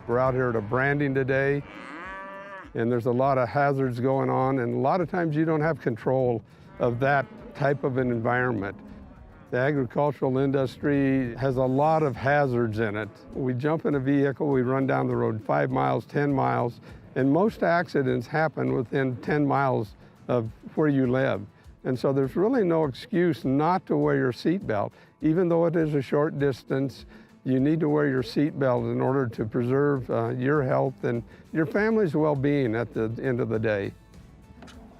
We're out here at a branding today, and there's a lot of hazards going on, and a lot of times you don't have control of that type of an environment. The agricultural industry has a lot of hazards in it. We jump in a vehicle, we run down the road 5 miles, 10 miles, and most accidents happen within 10 miles of where you live. And so there's really no excuse not to wear your seatbelt. Even though it is a short distance, you need to wear your seatbelt in order to preserve your health and your family's well-being at the end of the day.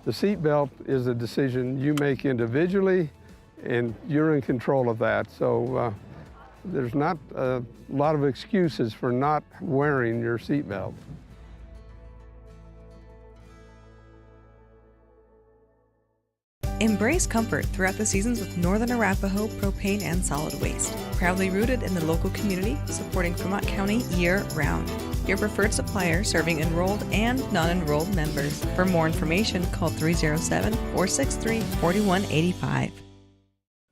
The seatbelt is a decision you make individually, and you're in control of that. So there's not a lot of excuses for not wearing your seatbelt. Embrace comfort throughout the seasons with Northern Arapaho Propane and Solid Waste. Proudly rooted in the local community, supporting Fremont County year-round. Your preferred supplier serving enrolled and non-enrolled members. For more information, call 307-463-4185.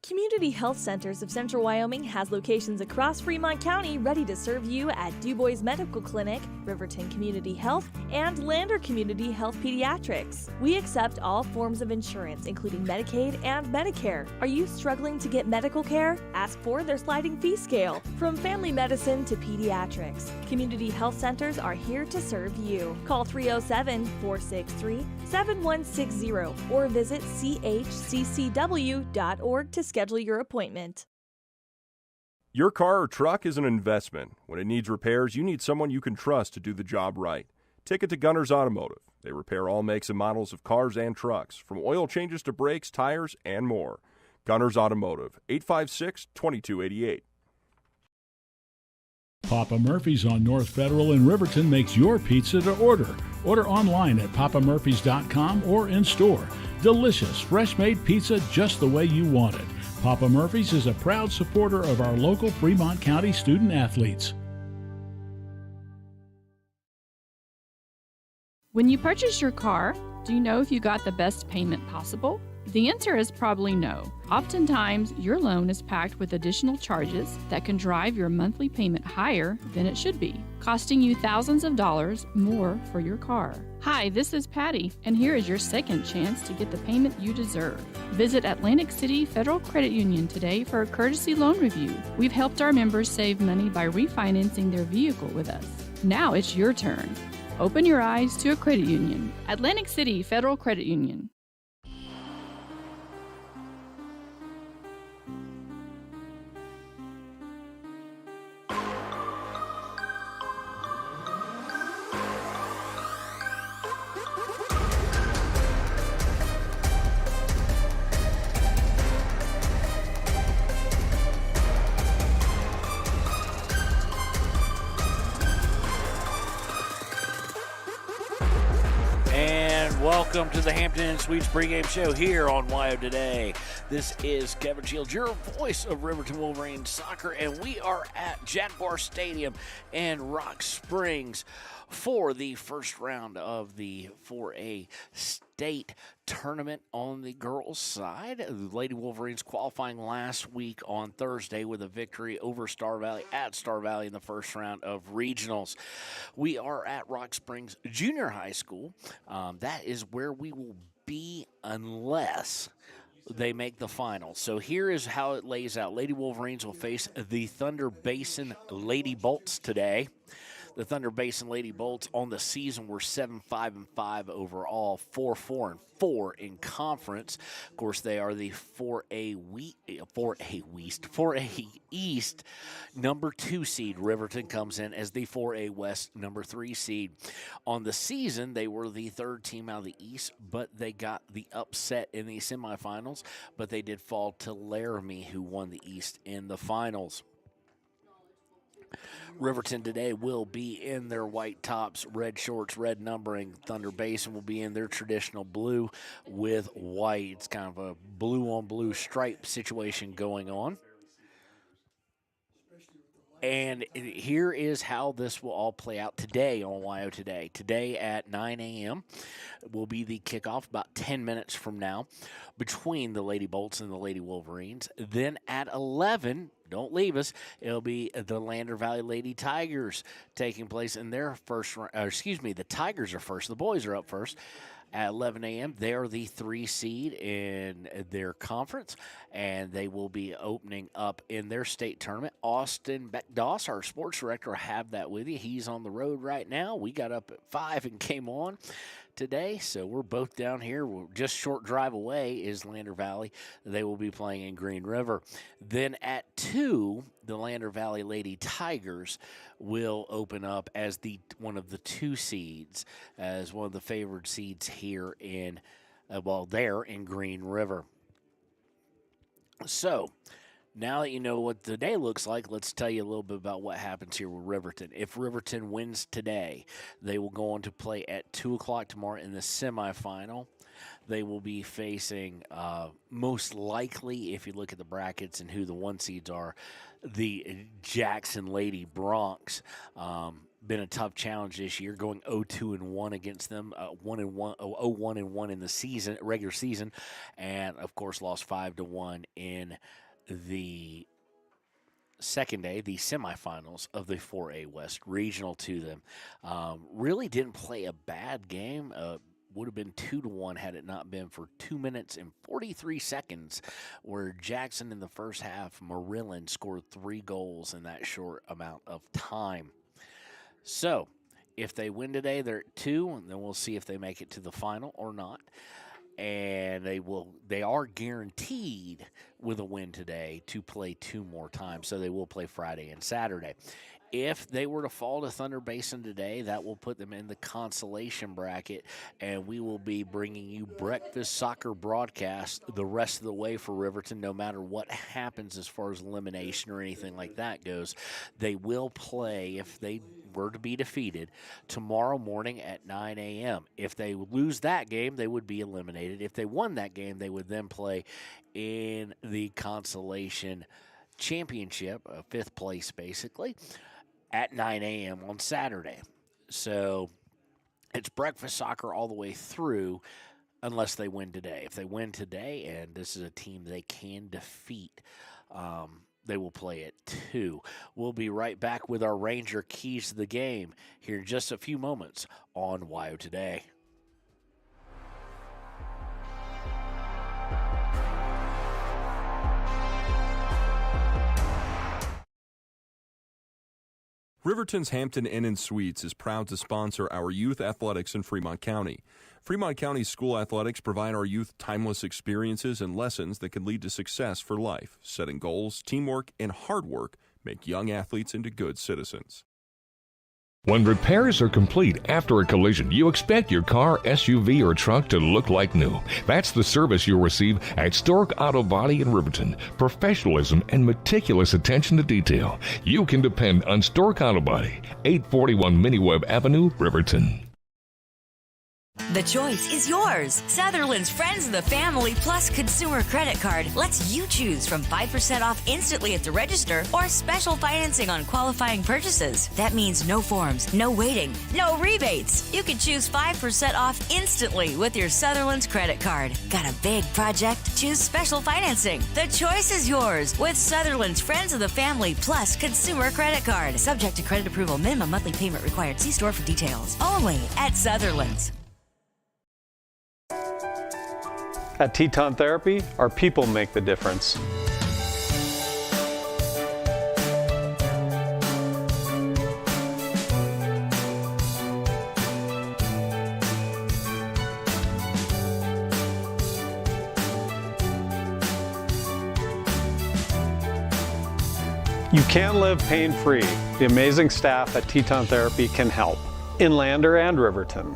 Community Health Centers of Central Wyoming has locations across Fremont County ready to serve you at Du Bois Medical Clinic, Riverton Community Health, and Lander Community Health Pediatrics. We accept all forms of insurance, including Medicaid and Medicare. Are you struggling to get medical care? Ask for their sliding fee scale. From family medicine to pediatrics, Community Health Centers are here to serve you. Call 307-463-7160 or visit chccw.org to schedule your appointment. Your car or truck is an investment. When it needs repairs, you need someone you can trust to do the job right. Take it to Gunners Automotive. They repair all makes and models of cars and trucks, from oil changes to brakes, tires, and more. Gunners Automotive, 856-2288. Papa Murphy's on North Federal in Riverton makes your pizza to order. Order online at papamurphys.com or in store. Delicious, fresh-made pizza just the way you want it. Papa Murphy's is a proud supporter of our local Fremont County student athletes. When you purchase your car, do you know if you got the best payment possible? The answer is probably no. Oftentimes, your loan is packed with additional charges that can drive your monthly payment higher than it should be, costing you thousands of dollars more for your car. Hi, this is Patty, and here is your second chance to get the payment you deserve. Visit Atlantic City Federal Credit Union today for a courtesy loan review. We've helped our members save money by refinancing their vehicle with us. Now it's your turn. Open your eyes to a credit union. Atlantic City Federal Credit Union. Welcome to the Hampton Inn Suites pregame show here on WYO Today. This is Kevin Shields, your voice of Riverton Wolverines soccer, and we are at Jaguar Stadium in Rock Springs for the first round of the 4A state tournament on the girls' side. The Lady Wolverines qualifying last week on Thursday with a victory over Star Valley at Star Valley in the first round of regionals. We are at Rock Springs Junior High School. That is where we will be unless they make the finals. So here is how it lays out. Lady Wolverines will face the Thunder Basin Lady Bolts today. The Thunder Basin Lady Bolts on the season were 7-5-5 overall, 4-4-4 in conference. Of course, they are the 4A East number 2 seed. Riverton comes in as the 4A West number 3 seed. On the season, they were the third team out of the East, but they got the upset in the semifinals, but they did fall to Laramie, who won the East in the finals. Riverton today will be in their white tops, red shorts, red numbering. Thunder Basin will be in their traditional blue with white. It's kind of a blue-on-blue stripe situation going on. And here is how this will all play out today on WYO Today. Today at 9 a.m. will be the kickoff about 10 minutes from now between the Lady Bolts and the Lady Wolverines. Then at 11, don't leave us. It'll be the Lander Valley Lady Tigers taking place in their first round. The Tigers are first. The boys are up first. At 11 a.m., they are the 3 seed in their conference, and they will be opening up in their state tournament. Austin Beckdoss, our sports director, will have that with you. He's on the road right now. We got up at 5 and came on today, so we're both down here. We're just short drive away is Lander Valley. They will be playing in Green River. Then at 2, the Lander Valley Lady Tigers will open up as one of the 2 seeds, as one of the favored seeds here in Green River. So now that you know what the day looks like, let's tell you a little bit about what happens here with Riverton. If Riverton wins today, they will go on to play at 2 o'clock tomorrow in the semifinal. They will be facing, most likely, if you look at the brackets and who the 1 seeds are, the Jackson Lady Bronx. Been a tough challenge this year, going 0-2-1 against them, 0-1 in the regular season, and of course lost 5-1 in the second day, the semifinals of the 4A West Regional to them. Really didn't play a bad game. Would have been 2-1 had it not been for 2 minutes and 43 seconds, where Jackson in the first half, Marilyn scored 3 goals in that short amount of time. So if they win today, they're at 2, and then we'll see if they make it to the final or not. And they are guaranteed with a win today to play 2 more times, so they will play Friday and Saturday. If they were to fall to Thunder Basin today, that will put them in the consolation bracket, and we will be bringing you breakfast soccer broadcast the rest of the way for Riverton, no matter what happens as far as elimination or anything like that goes. They will play, if they were to be defeated, tomorrow morning at 9 a.m. If they lose that game, they would be eliminated. If they won that game, they would then play in the consolation championship, 5th place basically, at 9 a.m. on Saturday. So it's breakfast soccer all the way through unless they win today. If they win today, and this is a team they can defeat, they will play at 2. We'll be right back with our Ranger Keys to the Game here in just a few moments on WYO Today. Riverton's Hampton Inn & Suites is proud to sponsor our youth athletics in Fremont County. Fremont County's school athletics provide our youth timeless experiences and lessons that can lead to success for life. Setting goals, teamwork, and hard work make young athletes into good citizens. When repairs are complete after a collision, you expect your car, SUV, or truck to look like new. That's the service you'll receive at Stork Auto Body in Riverton. Professionalism and meticulous attention to detail. You can depend on Stork Auto Body, 841 Miniweb Avenue, Riverton. The choice is yours. Sutherland's Friends of the Family Plus Consumer Credit Card lets you choose from 5% off instantly at the register or special financing on qualifying purchases. That means no forms, no waiting, no rebates. You can choose 5% off instantly with your Sutherland's credit card. Got a big project? Choose special financing. The choice is yours with Sutherland's Friends of the Family Plus Consumer Credit Card. Subject to credit approval. Minimum monthly payment required. See store for details. Only at Sutherland's. At Teton Therapy, our people make the difference. You can live pain-free. The amazing staff at Teton Therapy can help in Lander and Riverton.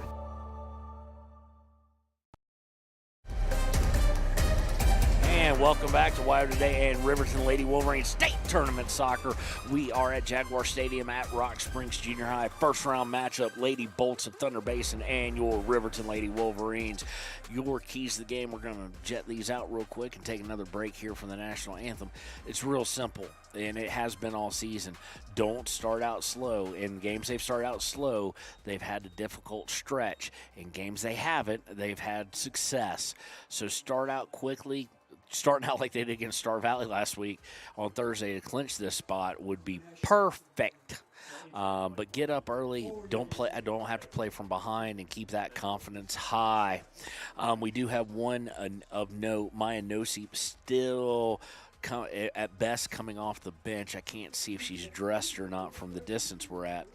Welcome back to WYO Today and Riverton Lady Wolverines State Tournament Soccer. We are at Jaguar Stadium at Rock Springs Junior High. First round matchup, Lady Bolts of Thunder Basin and your Riverton Lady Wolverines. Your keys to the game, we're going to jet these out real quick and take another break here from the national anthem. It's real simple, and it has been all season. Don't start out slow. In games they've started out slow, they've had a difficult stretch. In games they haven't, they've had success. So start out quickly. starting out like they did against Star Valley last week on Thursday to clinch this spot would be perfect. But get up early. Don't have to play from behind and keep that confidence high. We do have one of note, Maya Nosip, still at best coming off the bench. I can't see if she's dressed or not from the distance we're at,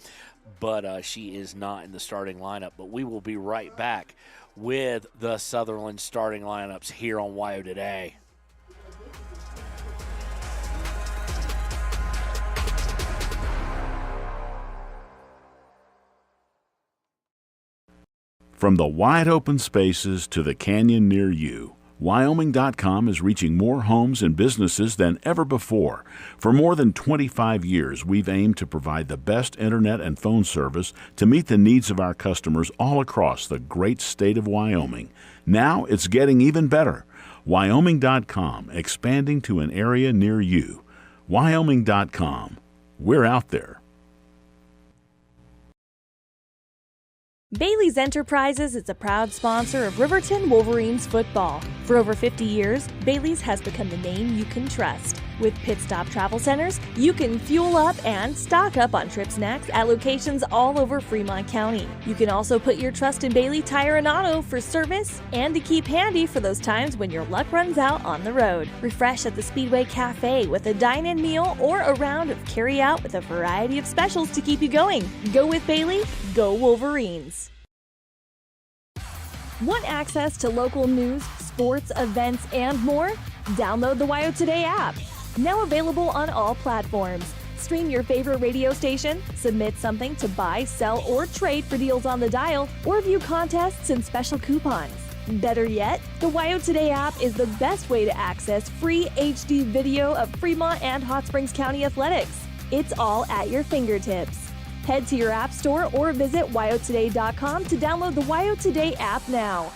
but she is not in the starting lineup. But we will be right back with the Sutherland starting lineups here on WYO Today. From the wide open spaces to the canyon near you, Wyoming.com is reaching more homes and businesses than ever before. For more than 25 years, we've aimed to provide the best internet and phone service to meet the needs of our customers all across the great state of Wyoming. Now it's getting even better. Wyoming.com, expanding to an area near you. Wyoming.com. We're out there. Bailey's Enterprises is a proud sponsor of Riverton Wolverines football. For over 50 years, Bailey's has become the name you can trust. With Pit Stop Travel Centers, you can fuel up and stock up on trip snacks at locations all over Fremont County. You can also put your trust in Bailey Tire and Auto for service and to keep handy for those times when your luck runs out on the road. Refresh at the Speedway Cafe with a dine-in meal or a round of carry-out with a variety of specials to keep you going. Go with Bailey, go Wolverines. Want access to local news, sports, events, and more? Download the WYO Today app. Now available on all platforms. Stream your favorite radio station, submit something to buy, sell, or trade for deals on the dial, or view contests and special coupons. Better yet, the WYO Today app is the best way to access free HD video of Fremont and Hot Springs County athletics. It's all at your fingertips. Head to your app store or visit wyotoday.com to download the WYO Today app now.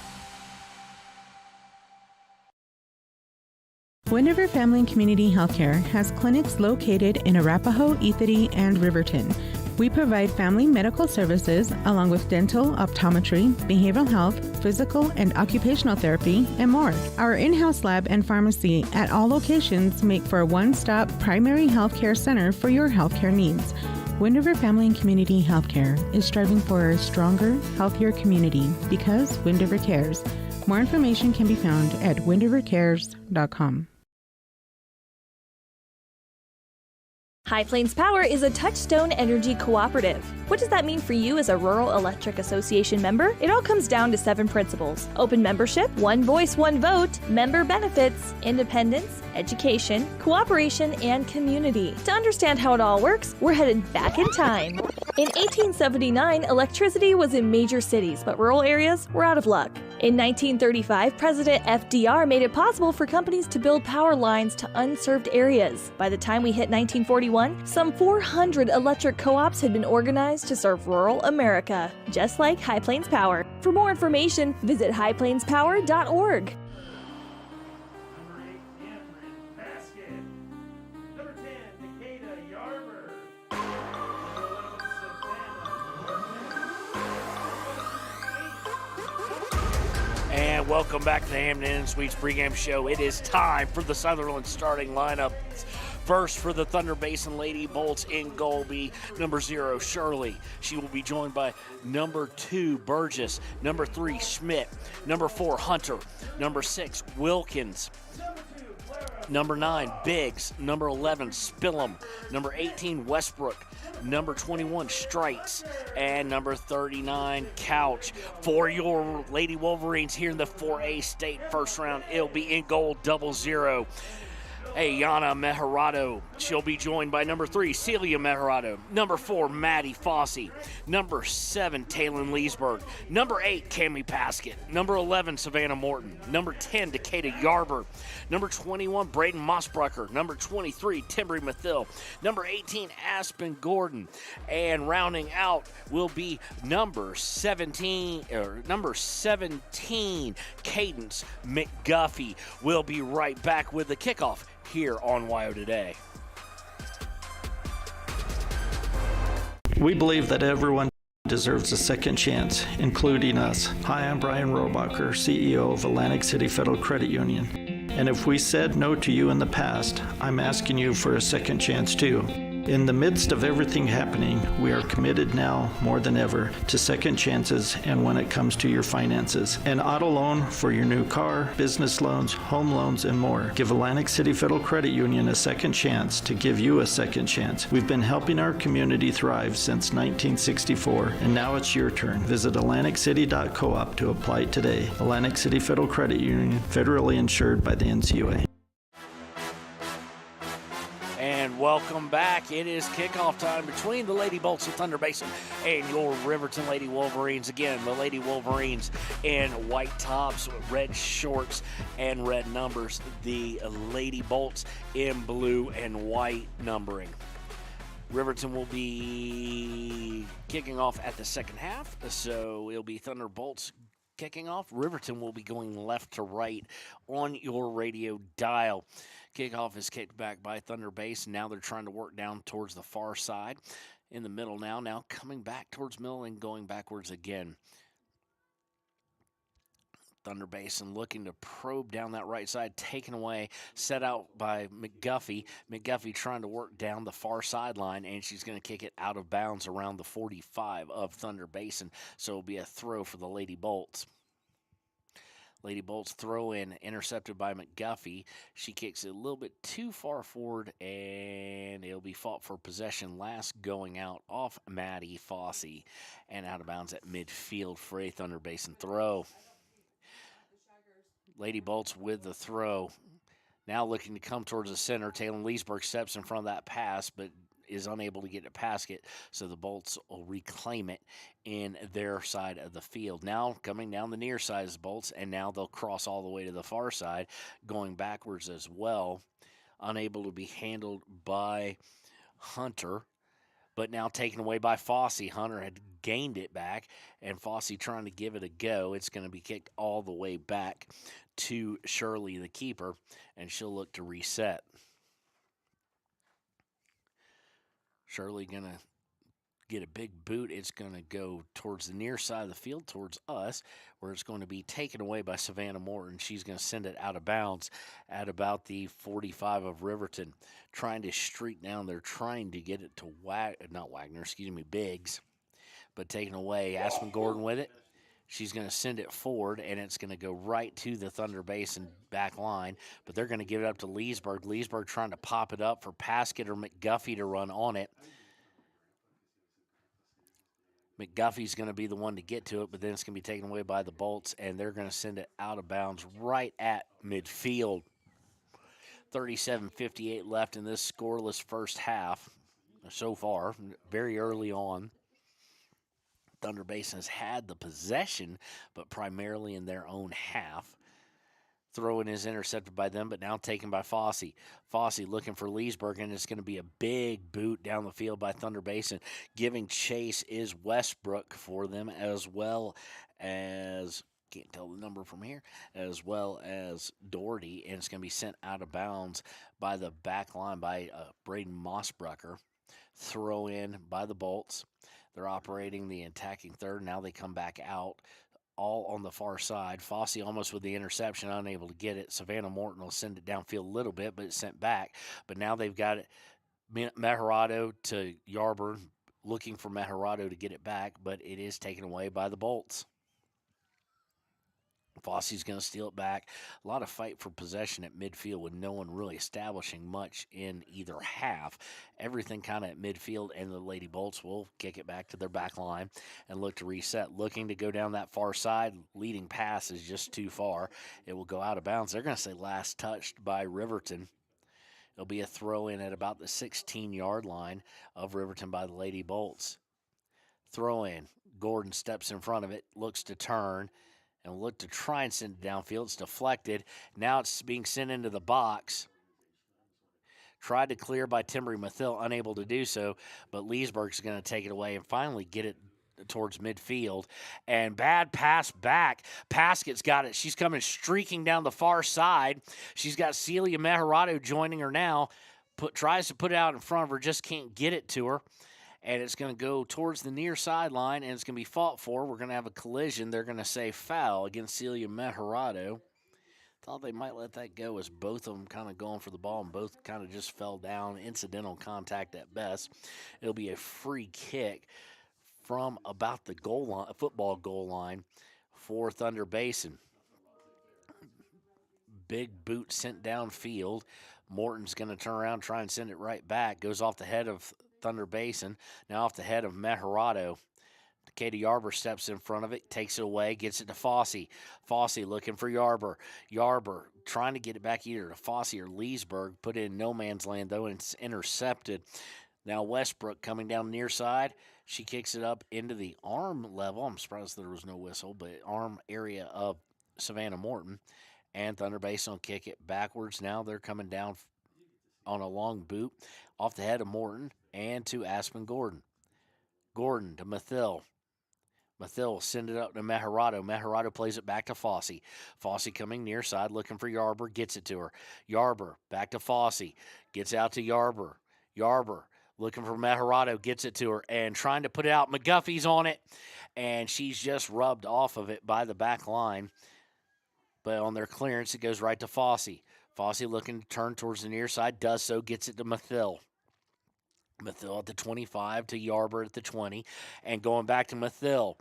Wind River Family and Community Healthcare has clinics located in Arapahoe, Ethity, and Riverton. We provide family medical services along with dental, optometry, behavioral health, physical and occupational therapy, and more. Our in-house lab and pharmacy at all locations make for a one-stop primary healthcare center for your healthcare needs. Wind River Family and Community Healthcare is striving for a stronger, healthier community because Wind River cares. More information can be found at windrivercares.com. High Plains Power is a Touchstone Energy cooperative. What does that mean for you as a Rural Electric Association member? It all comes down to 7 principles: open membership, one voice, one vote, member benefits, independence, education, cooperation, and community. To understand how it all works, we're headed back in time. In 1879, electricity was in major cities, but rural areas were out of luck. In 1935, President FDR made it possible for companies to build power lines to unserved areas. By the time we hit 1941, some 400 electric co-ops had been organized to serve rural America, just like High Plains Power. For more information, visit highplainspower.org. And welcome back to the Hampton Inn Suites pregame show. It is time for the Sutherland starting lineup. First for the Thunder Basin Lady Bolts in goal be number 0, Shirley. She will be joined by number 2, Burgess, number 3, Schmidt, number 4, Hunter, number 6, Wilkins, number 9, Biggs, number 11, Spillum, number 18, Westbrook, number 21, Streitz, and number 39, Couch. For your Lady Wolverines here in the 4A state first round, it'll be in goal 00. Ayana Meharado. She'll be joined by number 3, Celia Meharado. Number 4, Maddie Fossey. Number 7, Taylin Leesburg. Number 8, Cammie Paskett. Number 11, Savannah Morton. Number 10, Decatur Yarber. Number 21, Braden Mossbrucker. Number 23, Timbry Mathill. Number 18, Aspen Gordon. And rounding out will be number 17, Cadence McGuffey. We'll be right back with the kickoff here on WYO Today. We believe that everyone deserves a second chance, including us. Hi, I'm Brian Robacher, CEO of Atlantic City Federal Credit Union. And if we said no to you in the past, I'm asking you for a second chance too. In the midst of everything happening, we are committed now more than ever to second chances and when it comes to your finances. An auto loan for your new car, business loans, home loans, and more. Give Atlantic City Federal Credit Union a second chance to give you a second chance. We've been helping our community thrive since 1964, and now it's your turn. Visit AtlanticCity.coop to apply today. Atlantic City Federal Credit Union, federally insured by the NCUA. And welcome back. It is kickoff time between the Lady Bolts of Thunder Basin and your Riverton Lady Wolverines. Again, the Lady Wolverines in white tops, red shorts, and red numbers. The Lady Bolts in blue and white numbering. Riverton will be kicking off at the second half, so it'll be Thunderbolts kicking off. Riverton will be going left to right on your radio dial. Kickoff is kicked back by Thunder Basin. Now they're trying to work down towards the far side. In the middle now coming back towards middle and going backwards again. Thunder Basin looking to probe down that right side, taken away, set out by McGuffey. McGuffey trying to work down the far sideline, and she's going to kick it out of bounds around the 45 of Thunder Basin. So it'll be a throw for the Lady Bolts. Lady Bolts throw in, intercepted by McGuffey. She kicks it a little bit too far forward, and it'll be fought for possession. Last going out off Maddie Fossey, and out of bounds at midfield for a Thunder Basin throw. Lady Bolts with the throw. Now looking to come towards the center. Taylor Leesburg steps in front of that pass, but is unable to get it past it, so the Bolts will reclaim it in their side of the field. Now coming down the near side is the Bolts, and now they'll cross all the way to the far side, going backwards as well. Unable to be handled by Hunter, but now taken away by Fossey. Hunter had gained it back, and Fossey trying to give it a go. It's going to be kicked all the way back to Shirley, the keeper, and she'll look to reset. Shirley going to get a big boot. It's going to go towards the near side of the field, towards us, where it's going to be taken away by Savannah Morton. She's going to send it out of bounds at about the 45 of Riverton. Trying to streak down there, trying to get it to Biggs, but taken away. Aspen Gordon with it. She's going to send it forward, and it's going to go right to the Thunder Basin back line, but they're going to give it up to Leesburg. Leesburg trying to pop it up for Paskett or McGuffey to run on it. McGuffey's going to be the one to get to it, but then it's going to be taken away by the Bolts, and they're going to send it out of bounds right at midfield. 37:58 left in this scoreless first half so far, very early on. Thunder Basin has had the possession, but primarily in their own half. Throw-in is intercepted by them, but now taken by Fossey. Fossey looking for Leesburg, and it's going to be a big boot down the field by Thunder Basin. Giving chase is Westbrook for them, as well as, can't tell the number from here, as well as Doherty, and it's going to be sent out of bounds by the back line by Braden Mossbrucker. Throw-in by the Bolts. They're operating the attacking third. Now they come back out, all on the far side. Fossey almost with the interception, unable to get it. Savannah Morton will send it downfield a little bit, but it's sent back. But now they've got it. Meharado to Yarburn, looking for Meharado to get it back, but it is taken away by the Bolts. Fossey's going to steal it back. A lot of fight for possession at midfield with no one really establishing much in either half. Everything kind of at midfield, and the Lady Bolts will kick it back to their back line and look to reset. Looking to go down that far side. Leading pass is just too far. It will go out of bounds. They're going to say last touched by Riverton. It'll be a throw in at about the 16-yard line of Riverton by the Lady Bolts. Throw in. Gordon steps in front of it, looks to turn, and look to try and send it downfield. It's deflected. Now it's being sent into the box. Tried to clear by Timbry Mathill, unable to do so, but Leesburg's going to take it away and finally get it towards midfield. And bad pass back. Paskett's got it. She's coming streaking down the far side. She's got Celia Meharado joining her now. Tries to put it out in front of her, just can't get it to her. And it's going to go towards the near sideline, and it's going to be fought for. We're going to have a collision. They're going to say foul against Celia Meharado. thought they might let that go as both of them kind of going for the ball and both kind of just fell down, incidental contact at best. It'll be a free kick from about the goal line, football goal line for Thunder Basin. Big boot sent downfield. Morton's going to turn around, try and send it right back. Goes off the head of Thunder Basin, now off the head of Meharado. Katie Yarber steps in front of it, takes it away, gets it to Fossey. Fossey looking for Yarber. Yarber trying to get it back either to Fossey or Leesburg. Put it in no man's land, though, and it's intercepted. Now Westbrook coming down near side. She kicks it up into the arm level. I'm surprised there was no whistle, but arm area of Savannah Morton. And Thunder Basin will kick it backwards. Now they're coming down on a long boot off the head of Morton and to Aspen Gordon. Gordon to Mathill. Mathill will send it up to Meharado. Meharado plays it back to Fossey. Fossey coming near side, looking for Yarber, gets it to her. Yarber back to Fossey, gets out to Yarber. Yarber looking for Meharado, gets it to her, and trying to put it out. McGuffey's on it, and she's just rubbed off of it by the back line. But on their clearance, it goes right to Fossey. Fossey looking to turn towards the near side, does so, gets it to Mathill. Mathill at the 25 to Yarber at the 20, and going back to Mathill.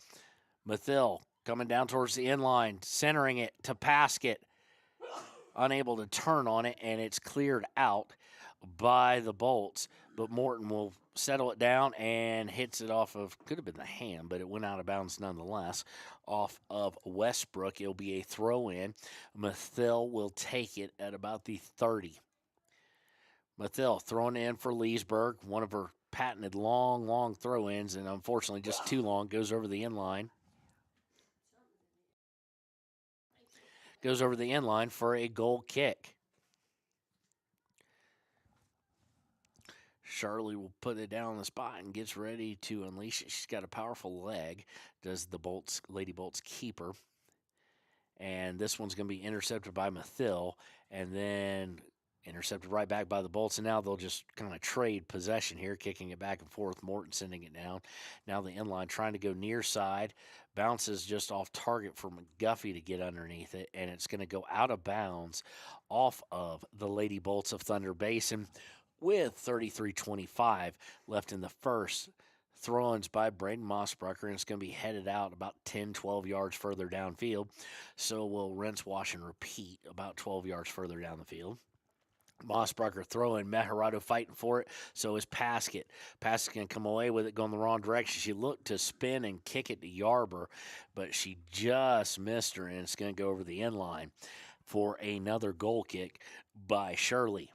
Mathill coming down towards the end line, centering it to Paskett. Unable to turn on it, and it's cleared out by the Bolts. But Morton will settle it down and hits it off of, could have been the hand, but it went out of bounds nonetheless, off of Westbrook. It'll be a throw-in. Mathill will take it at about the 30. Mathill throwing in for Leesburg, one of her patented long throw-ins, and unfortunately just too long, goes over the end line. Goes over the end line for a goal kick. Charlie will put it down on the spot and gets ready to unleash it. She's got a powerful leg, does the Lady Bolts keeper. And this one's going to be intercepted by Mathill, and then intercepted right back by the Bolts, and now they'll just kind of trade possession here, kicking it back and forth. Morton sending it down. Now the inline trying to go near side. Bounces just off target for McGuffey to get underneath it, and it's going to go out of bounds off of the Lady Bolts of Thunder Basin with 33:25 left in the first. Throw-ins by Braden Mossbrucker, and it's going to be headed out about 10, 12 yards further downfield. So we'll rinse, wash, and repeat about 12 yards further down the field. Mossbrucker throwing, Meharado fighting for it, so is Paskett. Paskett going to come away with it, going the wrong direction. She looked to spin and kick it to Yarber, but she just missed her, and it's going to go over the end line for another goal kick by Shirley.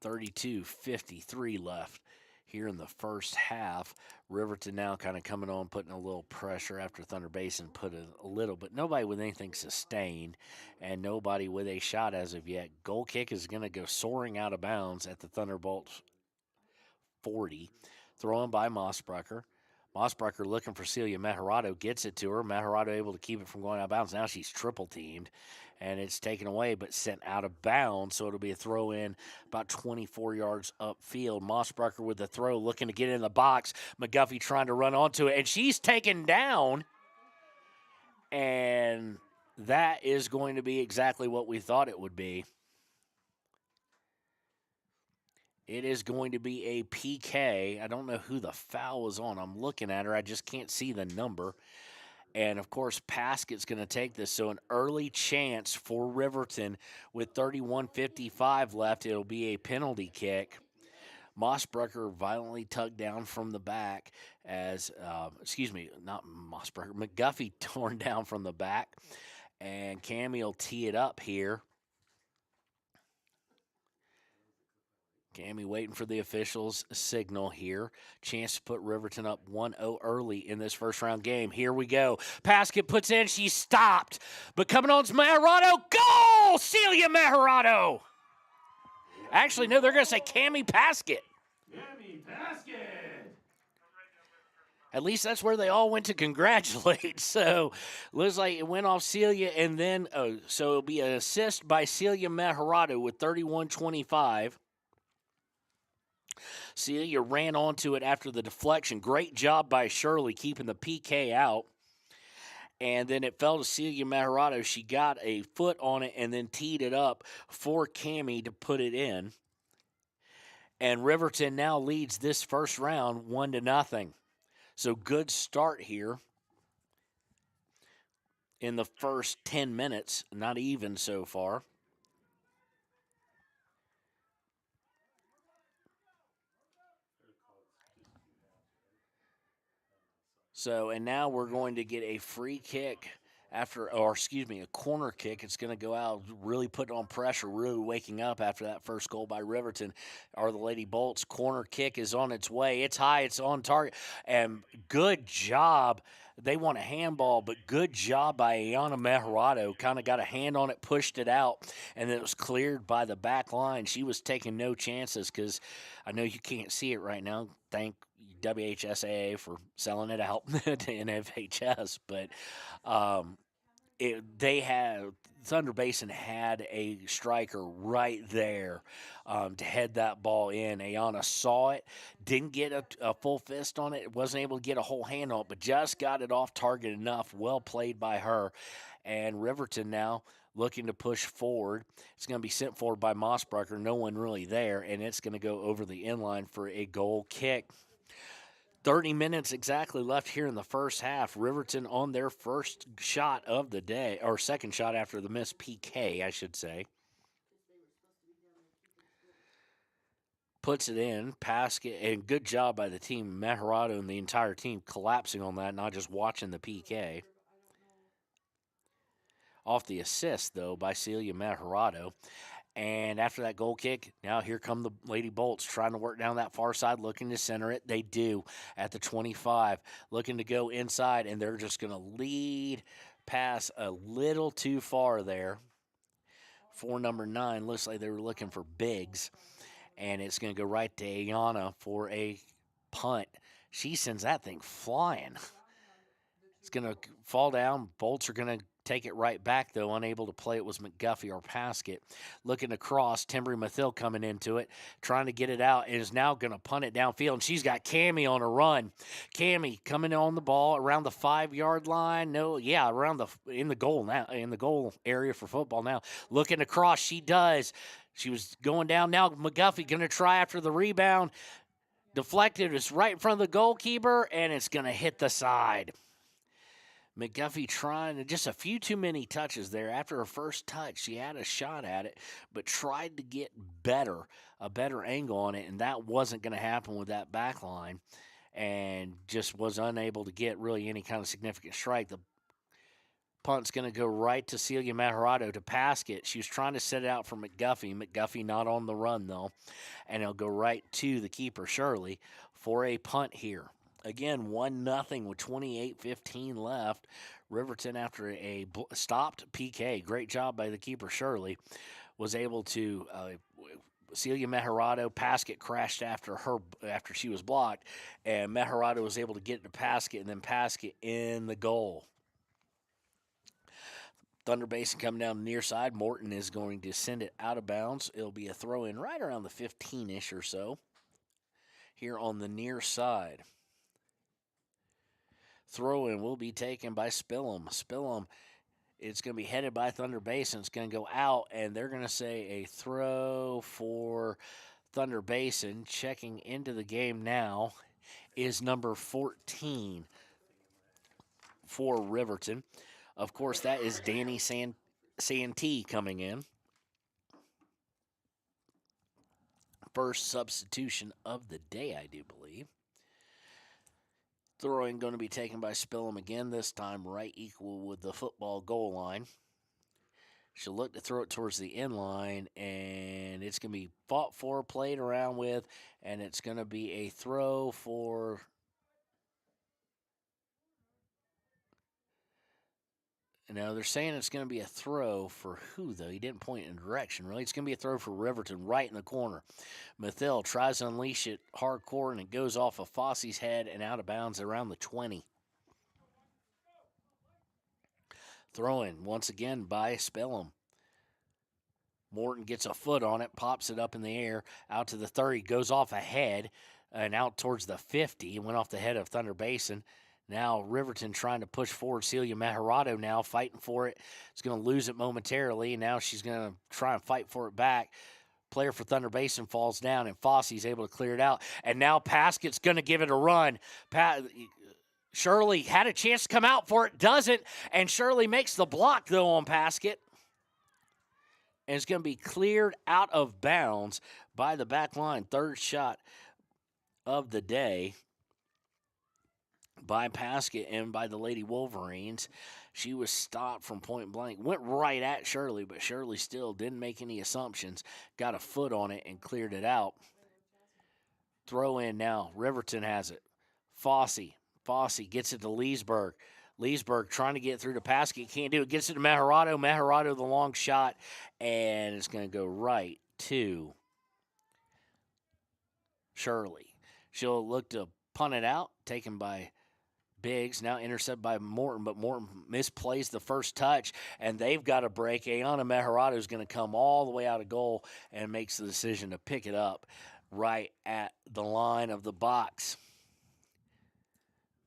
32:53 left here in the first half. Riverton now kind of coming on, putting a little pressure after Thunder Basin put a little, but nobody with anything sustained and nobody with a shot as of yet. Goal kick is going to go soaring out of bounds at the Thunderbolts 40. Thrown by Mossbrucker. Mossbrucker looking for Celia Meharado, gets it to her. Meharado able to keep it from going out of bounds. Now she's triple teamed, and it's taken away but sent out of bounds, so it'll be a throw in about 24 yards upfield. Mossbrucker with the throw, looking to get in the box. McGuffey trying to run onto it, and she's taken down, and that is going to be exactly what we thought it would be. It is going to be a PK. I don't know who the foul was on. I'm looking at her. I just can't see the number. And, of course, Paskett's going to take this. So an early chance for Riverton with 31:55 left. It'll be a penalty kick. Mossbrucker violently tugged down from the back as, not Mossbrucker, McGuffey torn down from the back. And Cammie will tee it up here. Cammie waiting for the officials' signal here. Chance to put Riverton up 1-0 early in this first round game. Here we go. Paskett puts in. She's stopped. But coming on is Meharado. Goal! Celia Meharado. Actually, no, they're going to say Cammie Paskett. Cammie Paskett. At least that's where they all went to congratulate. So, looks like it went off Celia, and then, so it'll be an assist by Celia Meharado with 31:25. Celia ran onto it after the deflection. Great job by Shirley keeping the PK out. And then it fell to Celia Maharado. She got a foot on it and then teed it up for Cammie to put it in. And Riverton now leads this first round 1-0. So good start here in the first 10 minutes, not even so far. So, and now we're going to get a free kick a corner kick. It's going to go out, really putting on pressure, really waking up after that first goal by Riverton. The Lady Bolts corner kick is on its way. It's high, it's on target, and good job. They want a handball, but good job by Ayana Mejarado. Kind of got a hand on it, pushed it out, and then it was cleared by the back line. She was taking no chances because I know you can't see it right now. Thank WHSAA for selling it out to NFHS, but Thunder Basin had a striker right there to head that ball in. Ayana saw it, didn't get a full fist on it, wasn't able to get a whole hand on it, but just got it off target enough. Well played by her. And Riverton now looking to push forward. It's going to be sent forward by Mossbrucker, no one really there, and it's going to go over the inline for a goal kick. 30 minutes exactly left here in the first half. Riverton on their first shot of the day, or second shot after the missed PK, I should say. Puts it in, basket, and good job by the team, Mejarado and the entire team collapsing on that, not just watching the PK. Off the assist, though, by Celia Mejarado. And after that goal kick, now here come the Lady Bolts trying to work down that far side, looking to center it. They do at the 25, looking to go inside, and they're just going to lead pass a little too far there. For number 9, looks like they were looking for Biggs, and it's going to go right to Ayana for a punt. She sends that thing flying. It's going to fall down. Bolts are going to take it right back, though. Unable to play it was McGuffey or Paskett. Looking across, Timbry Mathil coming into it, trying to get it out, and is now going to punt it downfield, and she's got Cammie on a run. Cammie coming on the ball around the 5-yard line. In the goal area for football now. Looking across, she does. She was going down now. McGuffey going to try after the rebound. Deflected. It's right in front of the goalkeeper, and it's going to hit the side. McGuffey trying just a few too many touches there. After her first touch, she had a shot at it, but tried to get a better angle on it, and that wasn't going to happen with that back line, and just was unable to get really any kind of significant strike. The punt's going to go right to Celia Majarado to Paskett. She was trying to set it out for McGuffey. McGuffey not on the run, though, and it'll go right to the keeper, Shirley, for a punt here. Again, 1-0 with 28:15 left. Riverton, after a stopped PK, great job by the keeper, Shirley, was able to Celia Mejarado, Paskett crashed after she was blocked, and Mejarado was able to get it to Paskett, and then Paskett in the goal. Thunder Basin coming down the near side. Morton is going to send it out of bounds. It'll be a throw-in right around the 15-ish or so here on the near side. Throw-in will be taken by Spillum. Spillum, it's going to be headed by Thunder Basin. It's going to go out, and they're going to say a throw for Thunder Basin. Checking into the game now is number 14 for Riverton. Of course, that is Danny Santee coming in. First substitution of the day, I do believe. Throwing going to be taken by Spillum again, this time right equal with the football goal line. She'll look to throw it towards the end line, and it's going to be fought for, played around with, and it's going to be a throw for... Now, they're saying it's going to be a throw for who, though? He didn't point in a direction, really. It's going to be a throw for Riverton right in the corner. Mathil tries to unleash it hardcore, and it goes off of Fosse's head and out of bounds around the 20. Throw-in once again by Spillum. Morton gets a foot on it, pops it up in the air, out to the 30, goes off ahead and out towards the 50. Went off the head of Thunder Basin. Now Riverton trying to push forward. Celia Meharado now fighting for it. It's going to lose it momentarily. And now she's going to try and fight for it back. Player for Thunder Basin falls down, and Fosse's able to clear it out. And now Paskett's going to give it a run. Shirley had a chance to come out for it, doesn't. And Shirley makes the block, though, on Paskett. And it's going to be cleared out of bounds by the back line. Third shot of the day by Paskett and by the Lady Wolverines. She was stopped from point blank. Went right at Shirley, but Shirley still didn't make any assumptions. Got a foot on it and cleared it out. Throw in now. Riverton has it. Fosse gets it to Leesburg. Leesburg trying to get through to Paskett. Can't do it. Gets it to Meharado. Meharado the long shot. And it's going to go right to Shirley. She'll look to punt it out. Taken by Biggs, now intercepted by Morton, but Morton misplays the first touch, and they've got a break. Ayana Meharado is going to come all the way out of goal and makes the decision to pick it up right at the line of the box.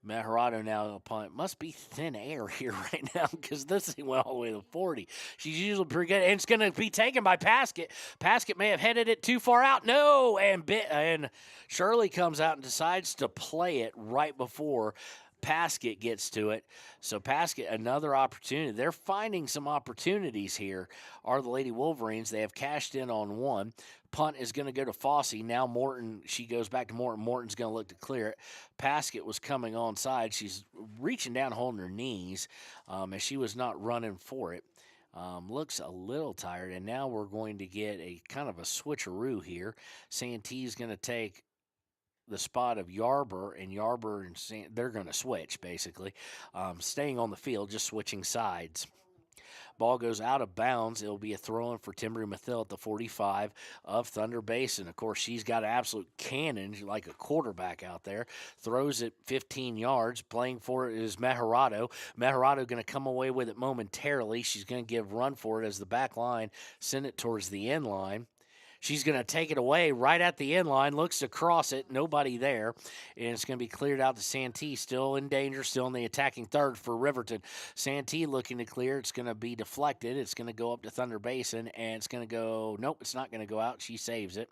Meharado now a punt. Must be thin air here right now because this thing went all the way to 40. She's usually pretty good, and it's going to be taken by Paskett. Paskett may have headed it too far out. No, and Shirley comes out and decides to play it right before Paskett gets to it. So Paskett, another opportunity. They're finding some opportunities here, are the Lady Wolverines. They have cashed in on one. Punt is going to go to Fosse. Now Morton, she goes back to Morton. Morton's going to look to clear it. Paskett was coming onside. She's reaching down, holding her knees, as she was not running for it. Looks a little tired, and now we're going to get a kind of a switcheroo here. Santee's going to take the spot of Yarber, and Yarber and they're going to switch, basically. Staying on the field, just switching sides. Ball goes out of bounds. It'll be a throw-in for Timbery Mathil at the 45 of Thunder Basin. Of course, she's got an absolute cannon, like a quarterback out there. Throws it 15 yards. Playing for it is Meharado. Meharado going to come away with it momentarily. She's going to give run for it as the back line send it towards the end line. She's going to take it away right at the end line, looks to cross it, nobody there, and it's going to be cleared out to Santee, still in danger, still in the attacking third for Riverton. Santee looking to clear, it's going to be deflected, it's going to go up to Thunder Basin, and it's going to go, nope, it's not going to go out, she saves it,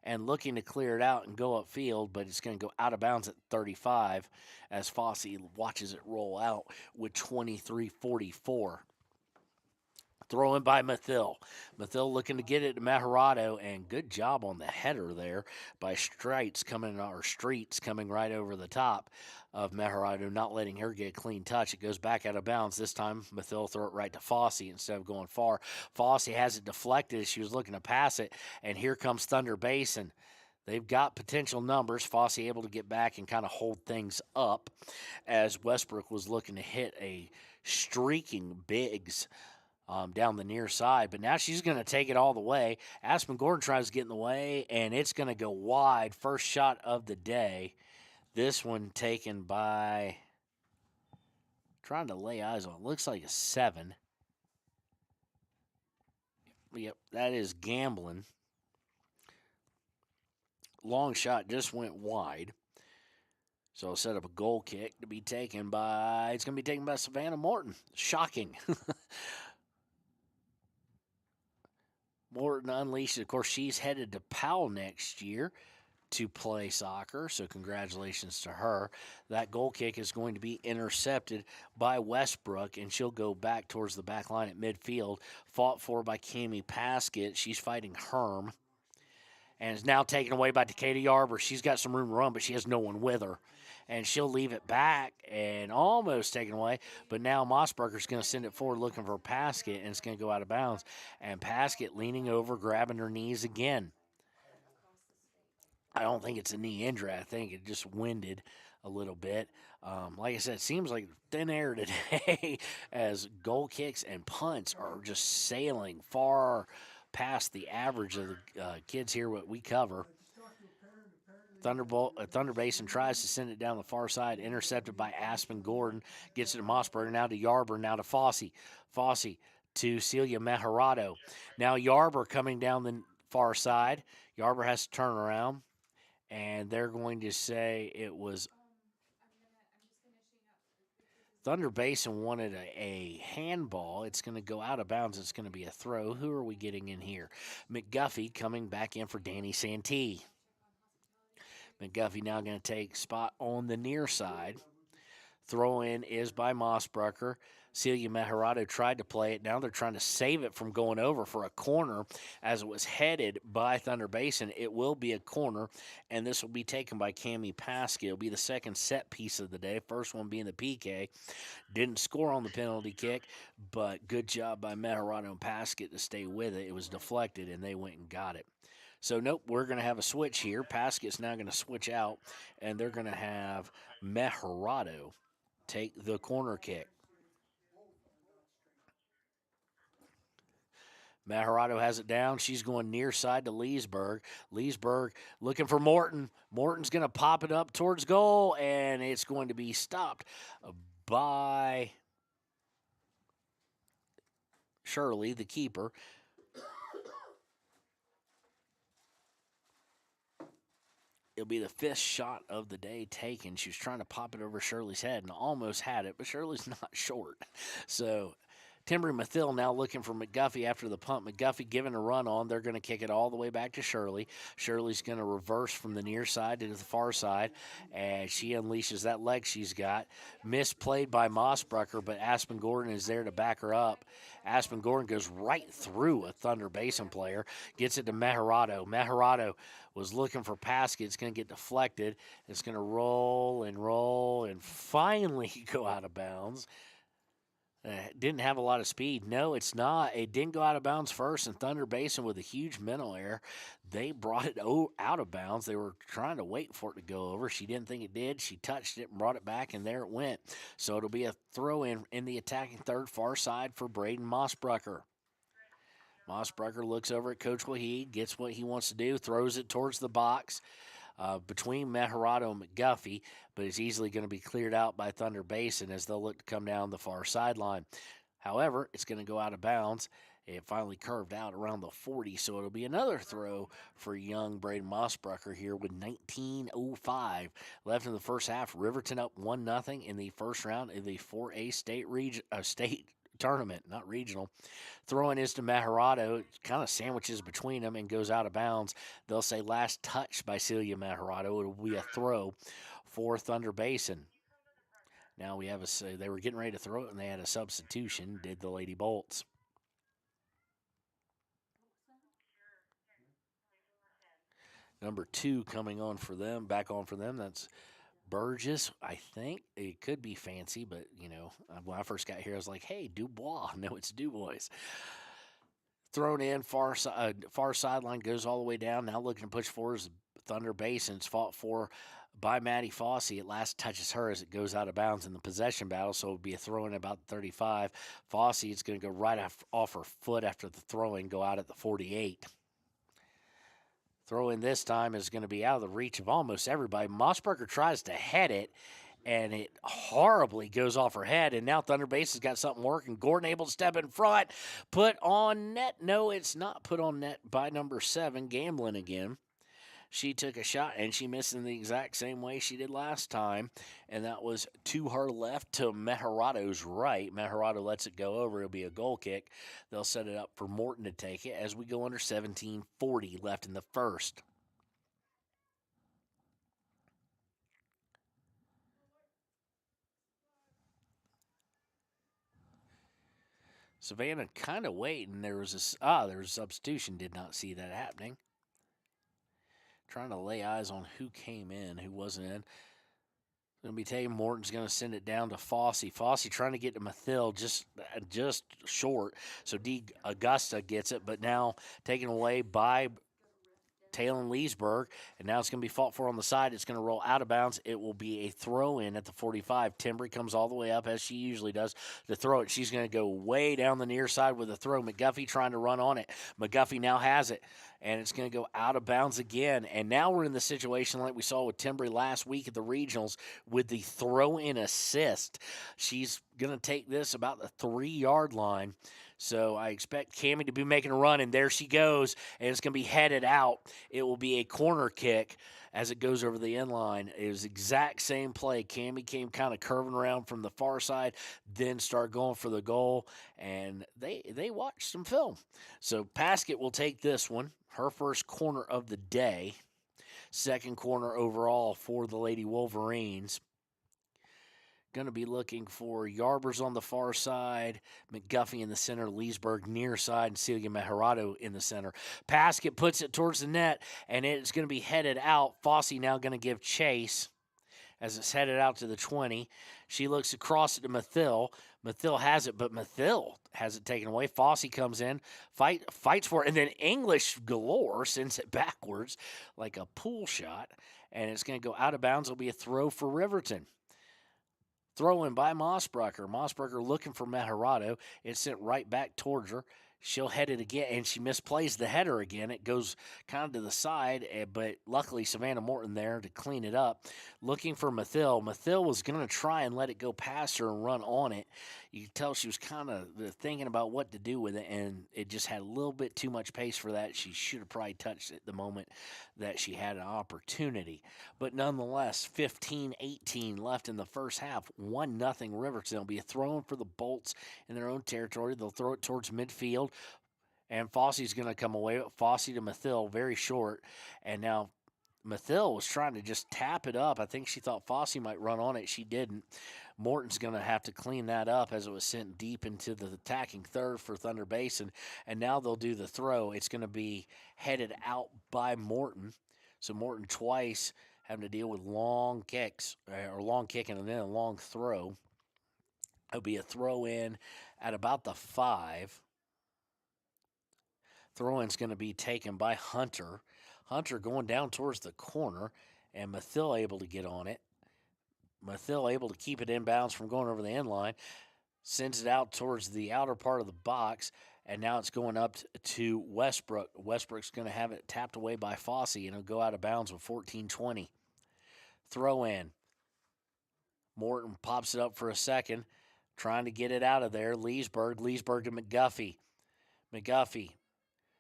and looking to clear it out and go upfield, but it's going to go out of bounds at 35 as Fosse watches it roll out with 23-44. Throw in by Mathil. Mathil looking to get it to Meharado, and good job on the header there by Streets coming right over the top of Meharado, not letting her get a clean touch. It goes back out of bounds. This time, Mathil throw it right to Fosse instead of going far. Fosse has it deflected as she was looking to pass it, and here comes Thunder Basin. They've got potential numbers. Fosse able to get back and kind of hold things up as Westbrook was looking to hit a streaking Biggs down the near side, but now she's going to take it all the way. Aspen Gordon tries to get in the way, and it's going to go wide. First shot of the day. This one taken by, trying to lay eyes on, looks like a 7. Yep, that is gambling. Long shot just went wide. So I'll set up a goal kick to be taken by, it's going to be taken by Savannah Morton. Shocking. Morton unleashed. Of course, she's headed to Powell next year to play soccer, so congratulations to her. That goal kick is going to be intercepted by Westbrook, and she'll go back towards the back line at midfield. Fought for by Cammie Paskett. She's fighting Herm, and is now taken away by Takeda Yarber. She's got some room to run, but she has no one with her. And she'll leave it back and almost taken away. But now Mossberger's going to send it forward looking for Paskett, and it's going to go out of bounds. And Paskett leaning over, grabbing her knees again. I don't think it's a knee injury. I think it just winded a little bit. Like I said, it seems like thin air today as goal kicks and punts are just sailing far past the average of the kids here, what we cover. Thunder Basin tries to send it down the far side, intercepted by Aspen Gordon. Gets it to Mossberger, now to Yarber, now to Fosse. Fosse to Celia Meharado. Now Yarber coming down the far side. Yarber has to turn around, and they're going to say it was Thunder Basin wanted a handball. It's going to go out of bounds. It's going to be a throw. Who are we getting in here? McGuffey coming back in for Danny Santee. McGuffey now going to take spot on the near side. Throw in is by Mossbrucker. Celia Mejarado tried to play it. Now they're trying to save it from going over for a corner as it was headed by Thunder Basin. It will be a corner, and this will be taken by Cammie Paskett. It'll be the second set piece of the day, first one being the PK. Didn't score on the penalty kick, but good job by Mejarado and Paskett to stay with it. It was deflected, and they went and got it. So, nope, we're going to have a switch here. Paskett's now going to switch out, and they're going to have Mejarado take the corner kick. Mejarado has it down. She's going near side to Leesburg. Leesburg looking for Morton. Morton's going to pop it up towards goal, and it's going to be stopped by Shirley, the keeper. It'll be the fifth shot of the day taken. She was trying to pop it over Shirley's head and almost had it, but Shirley's not short. So Timbry Mathill now looking for McGuffey after the pump. McGuffey giving a run on. They're going to kick it all the way back to Shirley. Shirley's going to reverse from the near side to the far side, and she unleashes that leg she's got. Misplayed by Mossbrucker, but Aspen Gordon is there to back her up. Aspen Gordon goes right through a Thunder Basin player, gets it to Mejarado. Mejarado was looking for Paskett. It's going to get deflected. It's going to roll and finally go out of bounds. Didn't have a lot of speed. No, it's not. It didn't go out of bounds first, and Thunder Basin with a huge mental error. They brought it out of bounds. They were trying to wait for it to go over. She didn't think it did. She touched it and brought it back, and there it went. So it'll be a throw in the attacking third far side for Braden Mossbrucker. Mossbrucker looks over at Coach Waheed, gets what he wants to do, throws it towards the box. Between Mejarado and McGuffey, but it's easily going to be cleared out by Thunder Basin as they'll look to come down the far sideline. However, it's going to go out of bounds. It finally curved out around the 40, so it'll be another throw for young Braden Mossbrucker here with 19:05 left in the first half. Riverton up 1-0 in the first round of the 4A state tournament, not regional. Throwing is to Mejarado. It kind of sandwiches between them and goes out of bounds. They'll say last touch by Celia Mejarado. It'll be a throw for Thunder Basin. Now we have they were getting ready to throw it and they had a substitution, did the Lady Bolts. Number 2 coming on for them, back on for them. That's Burgess, I think. It could be Fancy, but, you know, when I first got here, I was like, hey, Dubois. No, it's Dubois. Thrown in, far sideline, goes all the way down. Now looking to push forward is Thunder Basin's fought for by Maddie Fossey. It last touches her as it goes out of bounds in the possession battle, so it would be a throw in about 35. Fossey is going to go right off her foot after the throw-in, go out at the 48. Throw in this time is going to be out of the reach of almost everybody. Mossbrucker tries to head it, and it horribly goes off her head. And now Thunder Basin's got something working. Gordon able to step in front, put on net. No, it's not put on net by number 7, Gamblin again. She took a shot, and she missed in the exact same way she did last time, and that was to her left to Mejarado's right. Mejarado lets it go over. It'll be a goal kick. They'll set it up for Morton to take it as we go under 17:40 left in the first. Savannah kind of waiting. There was a substitution. Did not see that happening. Trying to lay eyes on who came in, who wasn't in. Going to be taken. Morton's going to send it down to Fossey. Fossey trying to get to Mathill, just short. So D. Augusta gets it, but now taken away by Talon Leesburg, and now it's going to be fought for on the side. It's going to roll out of bounds. It will be a throw-in at the 45. Timbry comes all the way up, as she usually does, to throw it. She's going to go way down the near side with a throw. McGuffey trying to run on it. McGuffey now has it, and it's going to go out of bounds again. And now we're in the situation like we saw with Timbry last week at the regionals with the throw-in assist. She's going to take this about the 3-yard line. So I expect Cammie to be making a run, and there she goes, and it's going to be headed out. It will be a corner kick as it goes over the end line. It was exact same play. Cammy came kind of curving around from the far side, then start going for the goal, and they watched some film. So Paskett will take this one, her first corner of the day, second corner overall for the Lady Wolverines. Going to be looking for Yarbers on the far side, McGuffey in the center, Leesburg near side, and Celia Mejarado in the center. Paskett puts it towards the net, and it's going to be headed out. Fossey now going to give chase as it's headed out to the 20. She looks across it to Mathill. Mathill has it, but Mathill has it taken away. Fossey comes in, fights for it, and then English galore sends it backwards like a pool shot, and it's going to go out of bounds. It'll be a throw for Riverton. Throw in by Mossbrucker. Mossbrucker looking for Mejarado. It's sent right back towards her. She'll head it again, and she misplays the header again. It goes kind of to the side, but luckily Savannah Morton there to clean it up. Looking for Mathill. Mathill was going to try and let it go past her and run on it. You could tell she was kind of thinking about what to do with it, and it just had a little bit too much pace for that. She should have probably touched it the moment that she had an opportunity. But nonetheless, 15-18 left in the first half. 1-0 Riverton. It'll be a throw-in for the Bolts in their own territory. They'll throw it towards midfield. And Fossey's going to come away. Fossey to Mathill, very short. And now Mathill was trying to just tap it up. I think she thought Fossey might run on it. She didn't. Morton's going to have to clean that up as it was sent deep into the attacking third for Thunder Basin. And now they'll do the throw. It's going to be headed out by Morton. So Morton twice having to deal with long kicks, or long kicking and then a long throw. It'll be a throw in at about the 5. Throw-in's going to be taken by Hunter. Hunter going down towards the corner, and Mathill able to get on it. Mathill able to keep it inbounds from going over the end line. Sends it out towards the outer part of the box, and now it's going up to Westbrook. Westbrook's going to have it tapped away by Fossey, and it'll go out of bounds with 14-20. Throw-in. Morton pops it up for a second, trying to get it out of there. Leesburg to McGuffey. McGuffey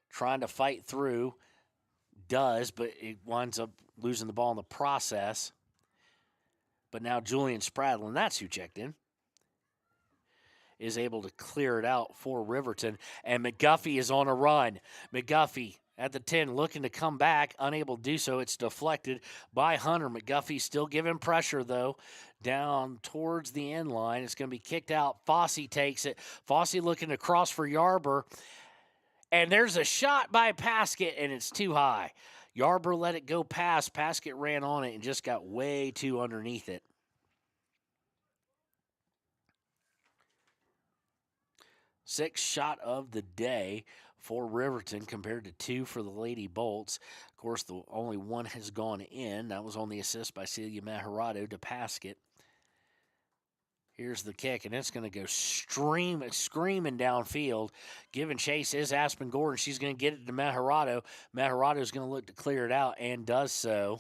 trying to fight through, does, but it winds up losing the ball in the process. But now Julian Spradlin, that's who checked in, is able to clear it out for Riverton. And McGuffey is on a run. McGuffey at the 10 looking to come back, unable to do so. It's deflected by Hunter. McGuffey still giving pressure, though, down towards the end line. It's going to be kicked out. Fossey takes it. Fossey looking to cross for Yarber. And there's a shot by Paskett, and it's too high. Yarber let it go past. Paskett ran on it and just got way too underneath it. Sixth shot of the day for Riverton compared to 2 for the Lady Bolts. Of course, the only one has gone in. That was on the assist by Celia Mejarado to Paskett. Here's the kick, and it's going to go screaming downfield. Giving chase is Aspen Gordon. She's going to get it to Mejarado. Mejarado is going to look to clear it out and does so.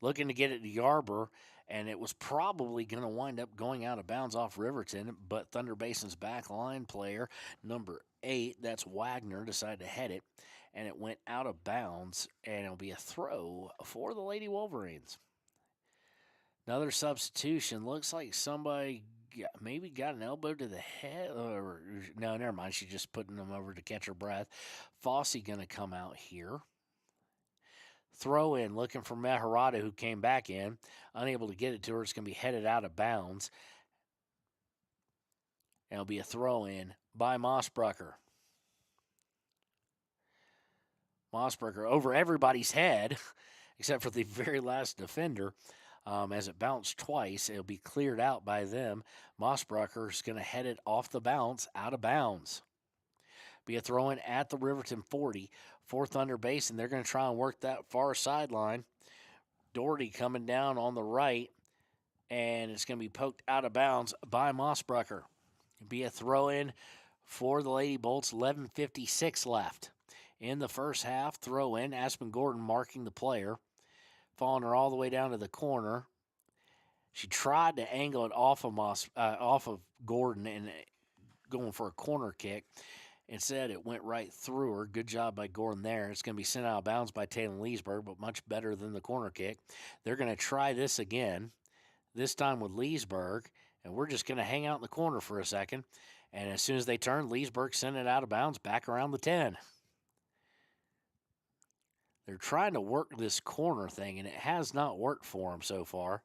Looking to get it to Yarber, and it was probably going to wind up going out of bounds off Riverton, but Thunder Basin's back line player, number 8, that's Wagner, decided to head it, and it went out of bounds, and it'll be a throw for the Lady Wolverines. Another substitution. Looks like somebody maybe got an elbow to the head. Or no, never mind. She's just putting them over to catch her breath. Fossey going to come out here. Throw in, looking for Mejarado, who came back in. Unable to get it to her. It's going to be headed out of bounds. And it'll be a throw in by Mossbrucker. Mossbrucker over everybody's head, except for the very last defender. As it bounced twice, it'll be cleared out by them. Mossbrucker is going to head it off the bounce, out of bounds. Be a throw-in at the Riverton 40 for Thunder Basin. They're going to try and work that far sideline. Doherty coming down on the right, and it's going to be poked out of bounds by Mossbrucker. Be a throw-in for the Lady Bolts. 11:56 left in the first half. Throw-in. Aspen Gordon marking the player. Following her all the way down to the corner. She tried to angle it off of Gordon and going for a corner kick. Instead, it went right through her. Good job by Gordon there. It's going to be sent out of bounds by Taylor Leesburg, but much better than the corner kick. They're going to try this again, this time with Leesburg, and we're just going to hang out in the corner for a second. And as soon as they turn, Leesburg sent it out of bounds back around the 10. They're trying to work this corner thing, and it has not worked for them so far.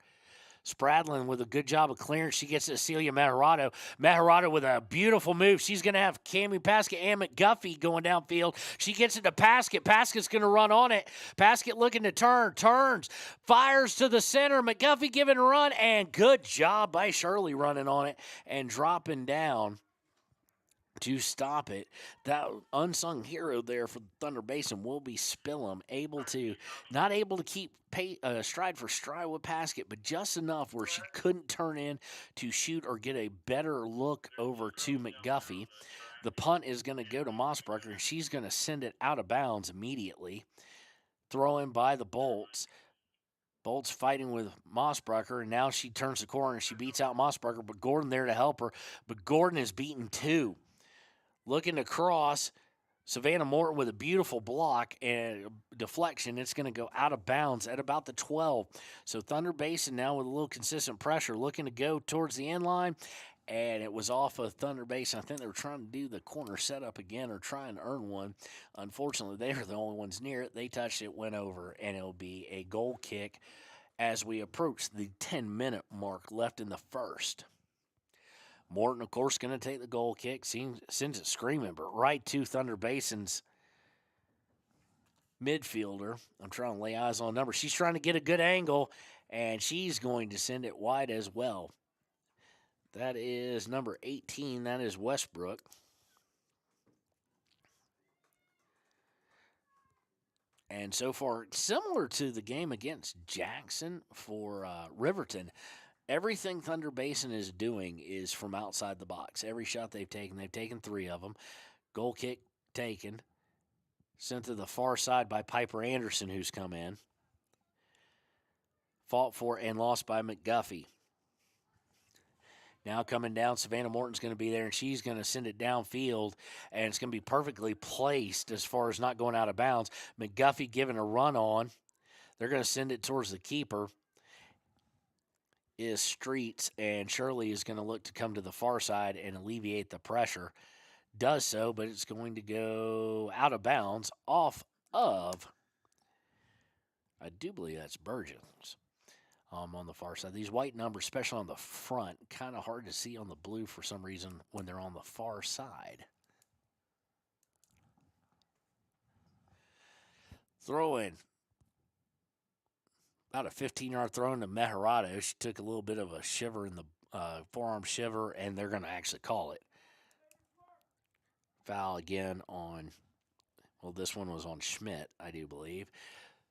Spradlin with a good job of clearance. She gets to Celia Meharado. Meharado with a beautiful move. She's going to have Cammie Paskett and McGuffey going downfield. She gets it to Paskett. Paskett's going to run on it. Paskett looking to turn. Turns. Fires to the center. McGuffey giving a run. And good job by Shirley running on it and dropping down to stop it. That unsung hero there for Thunder Basin will be Spillum, not able to keep stride for stride with Paskett, but just enough where she couldn't turn in to shoot or get a better look over to McGuffey. The punt is going to go to Mossbrucker, and she's going to send it out of bounds immediately. Throw in by the Bolts. Bolts fighting with Mossbrucker, and now she turns the corner and she beats out Mossbrucker, but Gordon there to help her. But Gordon is beaten too. Looking to cross, Savannah Morton with a beautiful block and deflection. It's going to go out of bounds at about the 12. So Thunder Basin now with a little consistent pressure, looking to go towards the end line, and it was off of Thunder Basin. I think they were trying to do the corner setup again or try and earn one. Unfortunately, they were the only ones near it. They touched it, went over, and it'll be a goal kick as we approach the 10-minute mark left in the first. Morton, of course, going to take the goal kick. Sends it screaming, but right to Thunder Basin's midfielder. I'm trying to lay eyes on a number. She's trying to get a good angle, and she's going to send it wide as well. That is number 18. That is Westbrook. And so far, similar to the game against Jackson for Riverton, everything Thunder Basin is doing is from outside the box. Every shot they've taken 3 of them. Goal kick taken. Sent to the far side by Piper Anderson, who's come in. Fought for and lost by McGuffey. Now coming down, Savannah Morton's going to be there, and she's going to send it downfield, and it's going to be perfectly placed as far as not going out of bounds. McGuffey giving a run on. They're going to send it towards the keeper. Is Streets, and Shirley is going to look to come to the far side and alleviate the pressure. Does so, but it's going to go out of bounds off of, I do believe that's Burgess on the far side. These white numbers, especially on the front, kind of hard to see on the blue for some reason when they're on the far side. Throw in. About a 15-yard throw into Meharado. She took a little bit of a shiver in the forearm shiver, and they're going to actually call it. Foul again on, well, this one was on Schmidt, I do believe.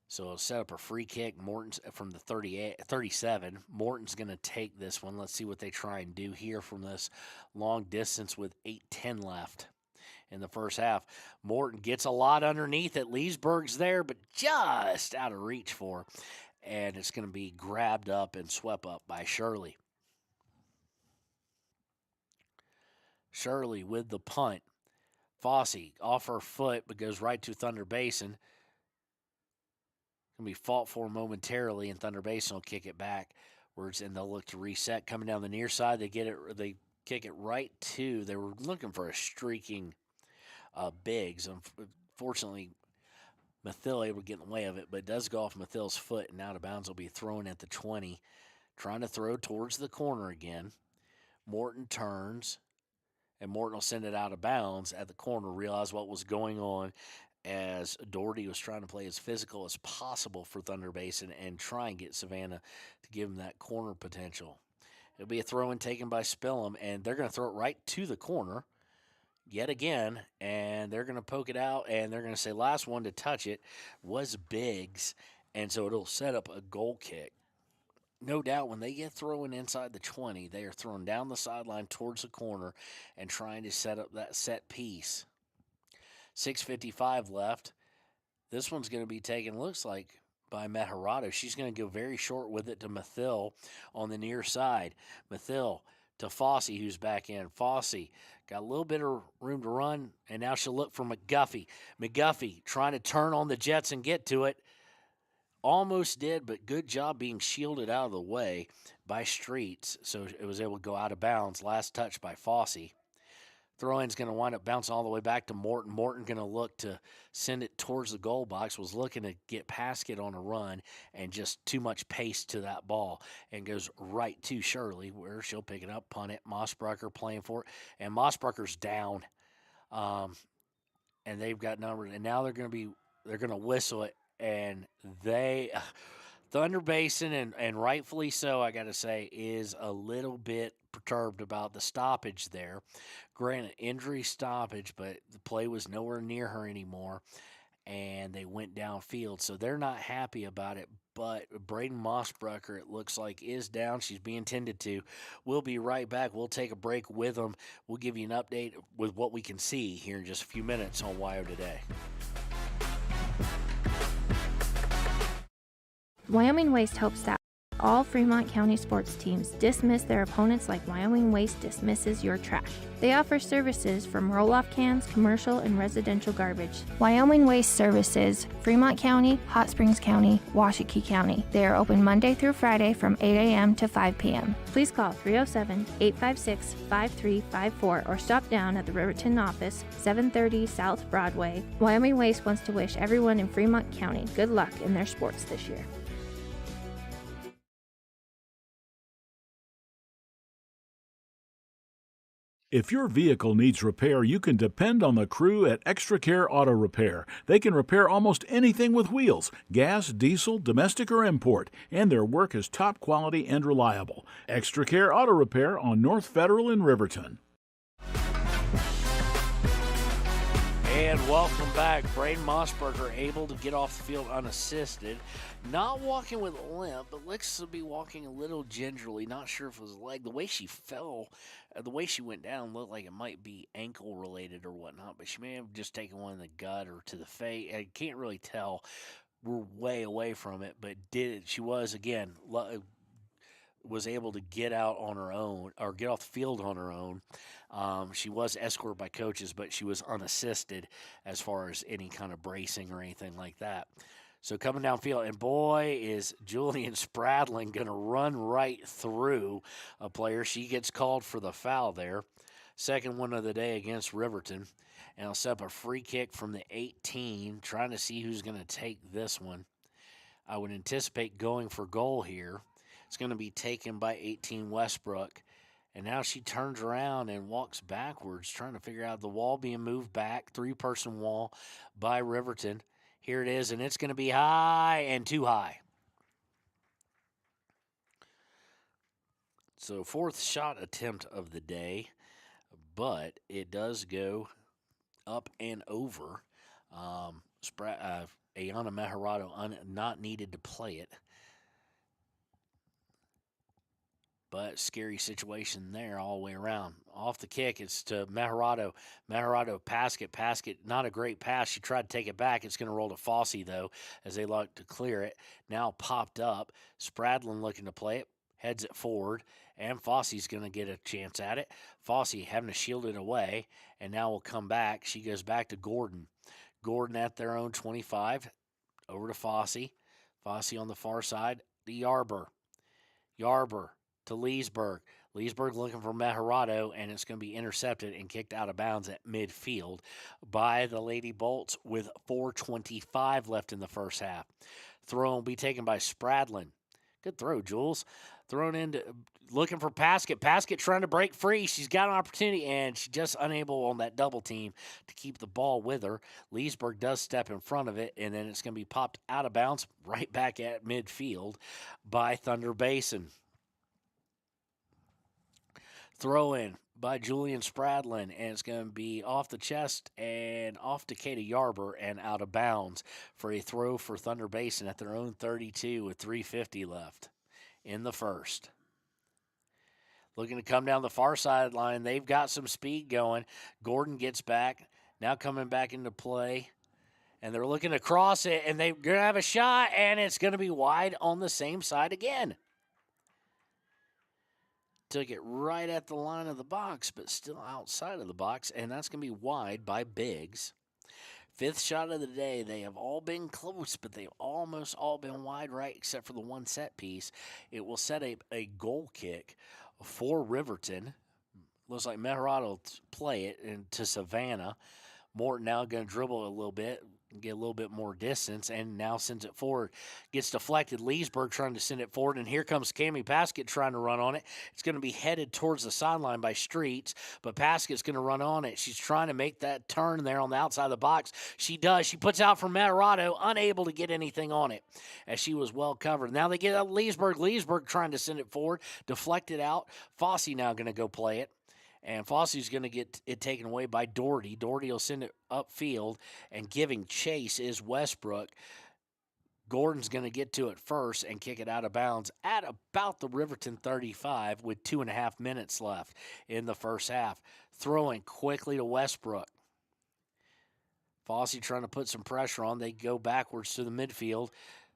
So it'll set up a free kick. Morton's from the 37. Morton's going to take this one. Let's see what they try and do here from this long distance with 8:10 left in the first half. Morton gets a lot underneath it. Leesburg's there, but just out of reach for her. And it's going to be grabbed up and swept up by Shirley. Shirley with the punt. Fossey off her foot, but goes right to Thunder Basin. Going to be fought for momentarily, and Thunder Basin will kick it backwards, and they'll look to reset. Coming down the near side, they kick it right to. They were looking for a streaking Biggs. Unfortunately, Mathill able to get in the way of it, but it does go off Mathill's foot, and out of bounds will be thrown at the 20. Trying to throw towards the corner again. Morton turns, and Morton will send it out of bounds at the corner. Realize what was going on as Doherty was trying to play as physical as possible for Thunder Basin and try and get Savannah to give him that corner potential. It'll be a throw-in taken by Spillum, and they're going to throw it right to the corner yet again, and they're going to poke it out, and they're going to say last one to touch it was Biggs, and so it'll set up a goal kick. No doubt when they get thrown inside the 20, they are thrown down the sideline towards the corner and trying to set up that set piece. 6:55 left. This one's going to be taken, looks like, by Meharado. She's going to go very short with it to Mathill on the near side. Mathill to Fossey, who's back in. Fossey got a little bit of room to run, and now she'll look for McGuffey. McGuffey trying to turn on the Jets and get to it. Almost did, but good job being shielded out of the way by Streets, so it was able to go out of bounds. Last touch by Fossey. Throw-in's going to wind up bouncing all the way back to Morton. Morton going to look to send it towards the goal box, was looking to get past it on a run, and just too much pace to that ball, and goes right to Shirley, where she'll pick it up, punt it. Mossbrucker playing for it, and Mossbrucker's down, and they've got numbers, and now they're going to whistle it, and Thunder Basin, and rightfully so, I got to say, is a little bit perturbed about the stoppage there. Granted, injury stoppage, but the play was nowhere near her anymore, and they went downfield, so they're not happy about it. But Braden Mossbrucker, it looks like, is down. She's being tended to. We'll be right back. We'll take a break with them. We'll give you an update with what we can see here in just a few minutes on WYO Today. Wyoming Waste hopes that all Fremont County sports teams dismiss their opponents like Wyoming Waste dismisses your trash. They offer services from roll-off cans, commercial, and residential garbage. Wyoming Waste services Fremont County, Hot Springs County, Washakie County. They are open Monday through Friday from 8 a.m. to 5 p.m. Please call 307-856-5354 or stop down at the Riverton office, 730 South Broadway. Wyoming Waste wants to wish everyone in Fremont County good luck in their sports this year. If your vehicle needs repair, you can depend on the crew at Extra Care Auto Repair. They can repair almost anything with wheels, gas, diesel, domestic, or import, and their work is top quality and reliable. Extra Care Auto Repair on North Federal in Riverton. And welcome back. Braden Mossberger able to get off the field unassisted. Not walking with a limp, but looks to be walking a little gingerly. Not sure if it was a leg. The way she fell, the way she went down looked like it might be ankle related or whatnot, but she may have just taken one in the gut or to the face. I can't really tell. We're way away from it, but she was, again, was able to get out on her own or get off the field on her own. She was escorted by coaches, but she was unassisted as far as any kind of bracing or anything like that. So coming downfield, and boy, is Julian Spradlin going to run right through a player. She gets called for the foul there. Second one of the day against Riverton. And I'll set up a free kick from the 18, trying to see who's going to take this one. I would anticipate going for goal here. It's going to be taken by 18 Westbrook. And now she turns around and walks backwards, trying to figure out the wall being moved back, three-person wall by Riverton. Here it is, and it's going to be high and too high. So fourth shot attempt of the day, but it does go up and over. Ayana Meharado not needed to play it. But scary situation there all the way around. Off the kick, it's to Meharado. Meharado, Paskett, not a great pass. She tried to take it back. It's going to roll to Fossey, though, as they look to clear it. Now popped up. Spradlin looking to play it. Heads it forward, and Fossey's going to get a chance at it. Fossey having to shield it away, and now will come back. She goes back to Gordon. Gordon at their own 25. Over to Fossey. Fossey on the far side to Yarber. Yarber to Leesburg. Leesburg looking for Meharado, and it's going to be intercepted and kicked out of bounds at midfield by the Lady Bolts with 4:25 left in the first half. Throw will be taken by Spradlin. Good throw, Jules. Thrown into, looking for Paskett. Paskett trying to break free. She's got an opportunity, and she's just unable on that double team to keep the ball with her. Leesburg does step in front of it, and then it's going to be popped out of bounds right back at midfield by Thunder Basin. Throw in by Julian Spradlin, and it's going to be off the chest and off to Katie Yarber and out of bounds for a throw for Thunder Basin at their own 32 with 3:50 left in the first. Looking to come down the far sideline. They've got some speed going. Gordon gets back, now coming back into play, and they're looking to cross it, and they're going to have a shot, and it's going to be wide on the same side again. took it right at the line of the box, but still outside of the box, and that's going to be wide by Biggs. Fifth shot of the day. They have all been close, but they've almost all been wide right except for the one set piece. It will set a goal kick for Riverton. Looks like Meharad will play it into Savannah. Morton now going to dribble a little bit, get a little bit more distance, and now sends it forward. Gets deflected. Leesburg trying to send it forward, and here comes Cammie Paskett trying to run on it. It's going to be headed towards the sideline by Streets, but Paskett's going to run on it. She's trying to make that turn there on the outside of the box. She does. She puts out for Meharad, unable to get anything on it as she was well covered. Now they get up Leesburg. Leesburg trying to send it forward, deflected out. Fosse now going to go play it. And Fosse's going to get it taken away by Doherty. Doherty will send it upfield, and giving chase is Westbrook. Gordon's going to get to it first and kick it out of bounds at about the Riverton 35 with 2.5 minutes left in the first half. Throwing quickly to Westbrook. Fosse trying to put some pressure on. They go backwards to the midfield.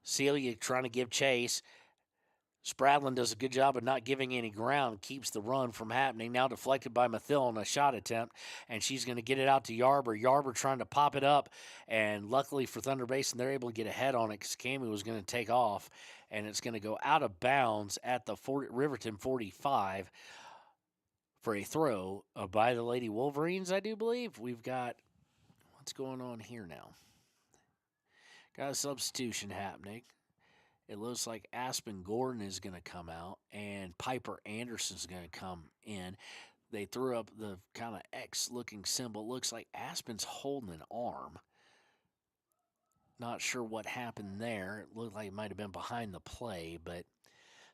Celia trying to give chase. Spradlin does a good job of not giving any ground, keeps the run from happening. Now deflected by Mathill on a shot attempt, and she's going to get it out to Yarber. Yarber trying to pop it up, and luckily for Thunder Basin, they're able to get ahead on it because Cammie was going to take off, and it's going to go out of bounds at the Riverton 45 for a throw by the Lady Wolverines, I do believe. We've got, what's going on here now? Got a substitution happening. It looks like Aspen Gordon is going to come out, and Piper Anderson's going to come in. They threw up the kind of X-looking symbol. Looks like Aspen's holding an arm. Not sure what happened there. It looked like it might have been behind the play, but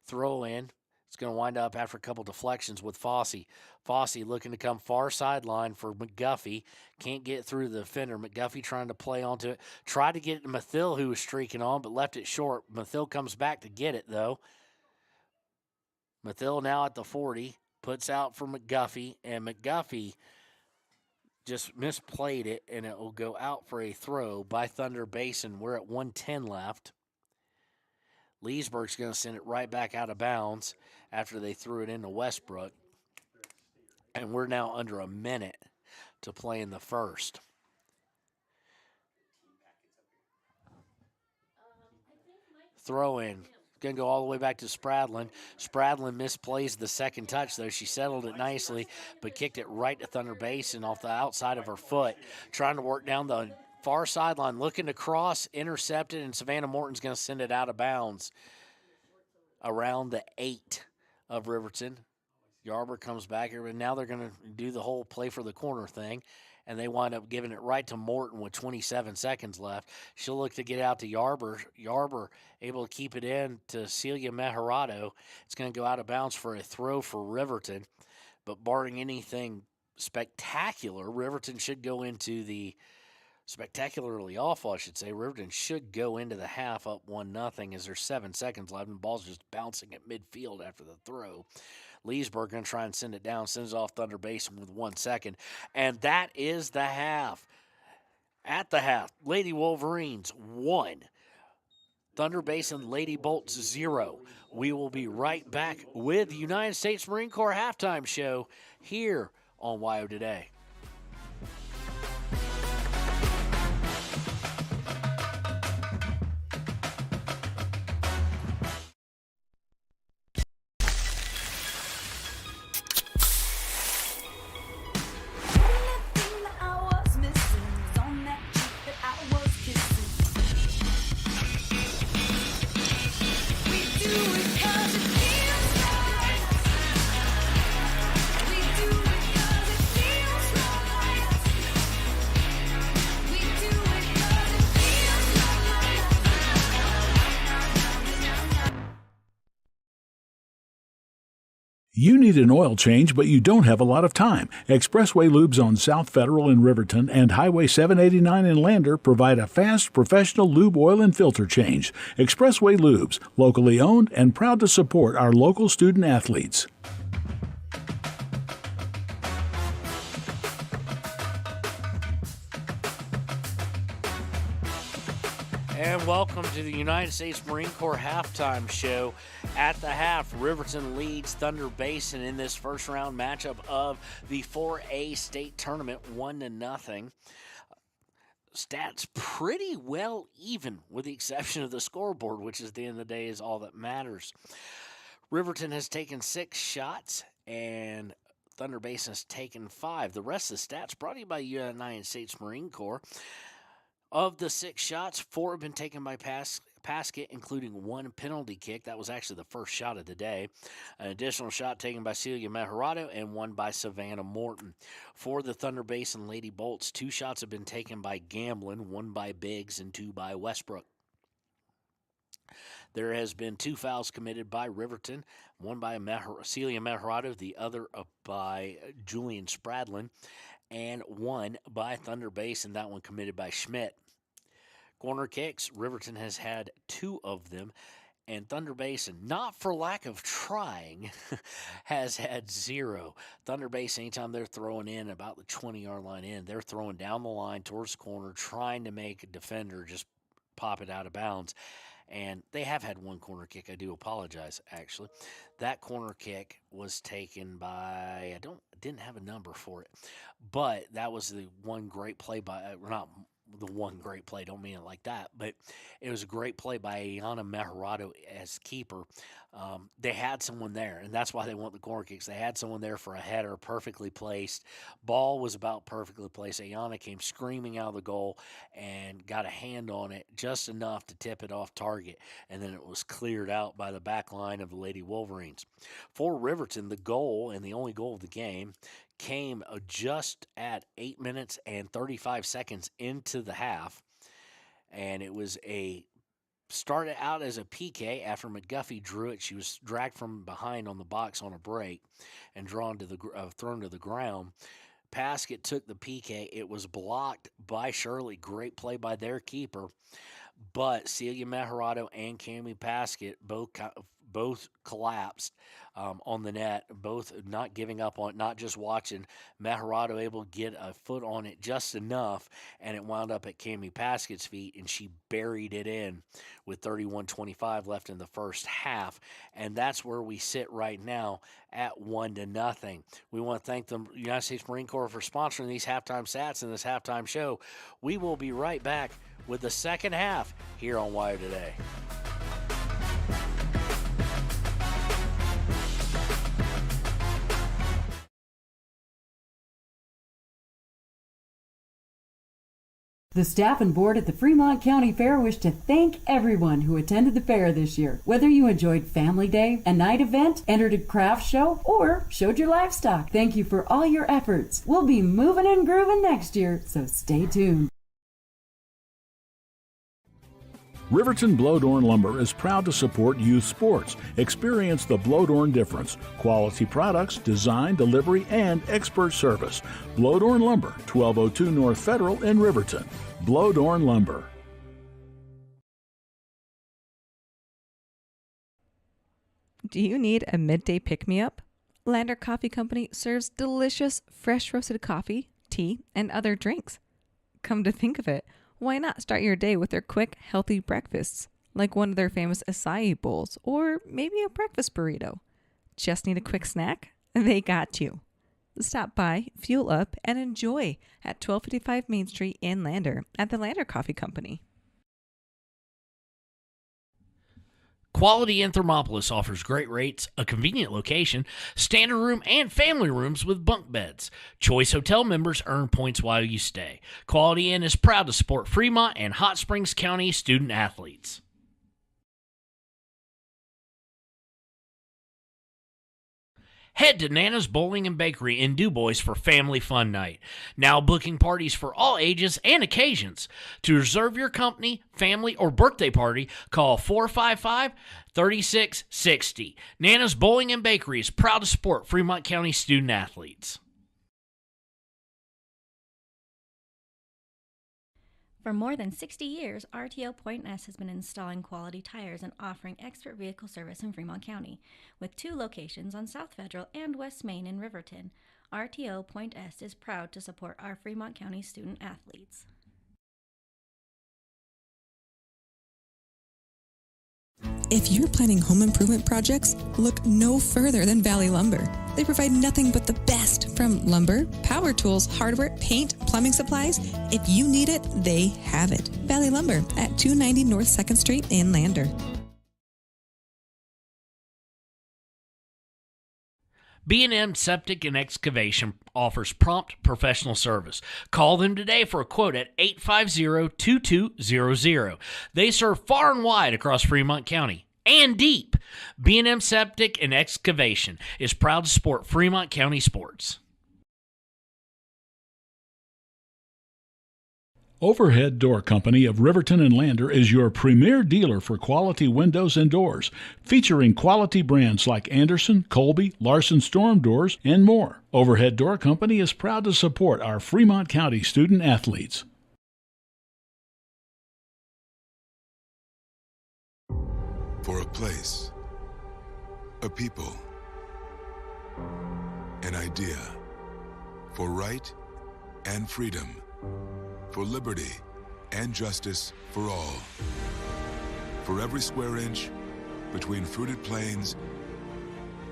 throw in. It's going to wind up after a couple deflections with Fosse. Fosse looking to come far sideline for McGuffey. Can't get through the defender. McGuffey trying to play onto it. Tried to get it to Mathill, who was streaking on, but left it short. Mathill comes back to get it, though. Mathill now at the 40. Puts out for McGuffey, and McGuffey just misplayed it, and it will go out for a throw by Thunder Basin. We're at 1:10 left. Leesburg's going to send it right back out of bounds after they threw it into Westbrook. And we're now under a minute to play in the first. Throw in. Going to go all the way back to Spradlin. Spradlin misplays the second touch, though. She settled it nicely, but kicked it right to Thunder Basin off the outside of her foot. Trying to work down the far sideline, looking to cross, intercepted, and Savannah Morton's going to send it out of bounds around the 8 of Riverton. Yarber comes back here, but now they're going to do the whole play for the corner thing, and they wind up giving it right to Morton with 27 seconds left. She'll look to get out to Yarber. Yarber able to keep it in to Celia Meharado. It's going to go out of bounds for a throw for Riverton, but barring anything spectacular, Riverton should go into the spectacularly awful, I should say. Riverton should go into the half up 1-0 as there's 7 seconds left, and the ball's just bouncing at midfield after the throw. Leesburg going to try and send it down, sends it off Thunder Basin with 1 second. And that is the half. At the half, Lady Wolverines 1. Thunder Basin Lady Bolts 0. We will be right back with the United States Marine Corps halftime show here on WYO Today. You need an oil change, but you don't have a lot of time. Expressway Lubes on South Federal in Riverton and Highway 789 in Lander provide a fast, professional lube oil and filter change. Expressway Lubes, locally owned and proud to support our local student athletes. And and welcome to the United States Marine Corps halftime show. At the half, Riverton leads Thunder Basin in this first round matchup of the 4A state tournament, 1-0. Stats pretty well even, with the exception of the scoreboard, which at the end of the day is all that matters. Riverton has taken 6 shots, and Thunder Basin has taken 5. The rest of the stats brought to you by the United States Marine Corps. Of the 6 shots, 4 have been taken by Paskett, including 1 penalty kick. That was actually the first shot of the day. An additional shot taken by Celia Mejorado and 1 by Savannah Morton. For the Thunder Basin Lady Bolts, 2 shots have been taken by Gamblin, 1 by Biggs and 2 by Westbrook. There has been 2 fouls committed by Riverton, 1 by Celia Mejorado, the other by Julian Spradlin, and 1 by Thunder Basin, that one committed by Schmidt. Corner kicks, Riverton has had 2 of them, and Thunder Basin, not for lack of trying, has had 0. Thunder Basin, anytime they're throwing in about the 20-yard line in, they're throwing down the line towards the corner, trying to make a defender just pop it out of bounds. And they have had 1 corner kick. I do apologize, actually. That corner kick was taken by, didn't have a number for it, but that was the one great play by, not the one great play, don't mean it like that, but it was a great play by Ayana Mejorado as keeper. They had someone there, and that's why they want the corner kicks. They had someone there for a header, perfectly placed. Ball was about perfectly placed. Ayana came screaming out of the goal and got a hand on it just enough to tip it off target, and then it was cleared out by the back line of the Lady Wolverines. For Riverton, the goal, and the only goal of the game, came just at 8 minutes and 35 seconds into the half, and it was started out as a PK after McGuffey drew it. She was dragged from behind on the box on a break and thrown to the ground. Paskett took the PK. It was blocked by Shirley. Great play by their keeper, but Celia Mejorado and Cammie Paskett both collapsed on the net, both not giving up on it, not just watching. Mejorado able to get a foot on it just enough, and it wound up at Cammie Paskett's feet, and she buried it in with 31:25 left in the first half. And that's where we sit right now at 1-0. We want to thank the United States Marine Corps for sponsoring these halftime stats and this halftime show. We will be right back with the second half here on Wire Today. The staff and board at the Fremont County Fair wish to thank everyone who attended the fair this year. Whether you enjoyed Family Day, a night event, entered a craft show, or showed your livestock, thank you for all your efforts. We'll be moving and grooving next year, so stay tuned. Riverton Blowdorn Lumber is proud to support youth sports. Experience the Blowdorn difference. Quality products, design, delivery, and expert service. Blowdorn Lumber, 1202 North Federal in Riverton. Blowdorn Lumber. Do you need a midday pick-me-up? Lander Coffee Company serves delicious, fresh roasted coffee, tea, and other drinks. Come to think of it, why not start your day with their quick, healthy breakfasts, like one of their famous acai bowls, or maybe a breakfast burrito? Just need a quick snack? They got you. Stop by, fuel up, and enjoy at 1255 Main Street in Lander at the Lander Coffee Company. Quality in Thermopolis offers great rates, a convenient location, standard room, and family rooms with bunk beds. Choice Hotel members earn points while you stay. Quality Inn is proud to support Fremont and Hot Springs County student athletes. Head to Nana's Bowling and Bakery in DuBois for family fun night. Now booking parties for all ages and occasions. To reserve your company, family, or birthday party, call 455-3660. Nana's Bowling and Bakery is proud to support Fremont County student athletes. For more than 60 years, RTO Point S has been installing quality tires and offering expert vehicle service in Fremont County. With 2 locations on South Federal and West Main in Riverton, RTO Point S is proud to support our Fremont County student athletes. If you're planning home improvement projects, look no further than Valley Lumber. They provide nothing but the best from lumber, power tools, hardware, paint, plumbing supplies. If you need it, they have it. Valley Lumber at 290 North 2nd Street in Lander. B&M Septic and Excavation offers prompt professional service. Call them today for a quote at 850-2200. They serve far and wide across Fremont County and deep. B&M Septic and Excavation is proud to support Fremont County sports. Overhead Door Company of Riverton and Lander is your premier dealer for quality windows and doors, featuring quality brands like Anderson, Colby, Larson Storm Doors, and more. Overhead Door Company is proud to support our Fremont County student athletes. For a place, a people, an idea, for right and freedom, for liberty and justice for all. For every square inch between fruited plains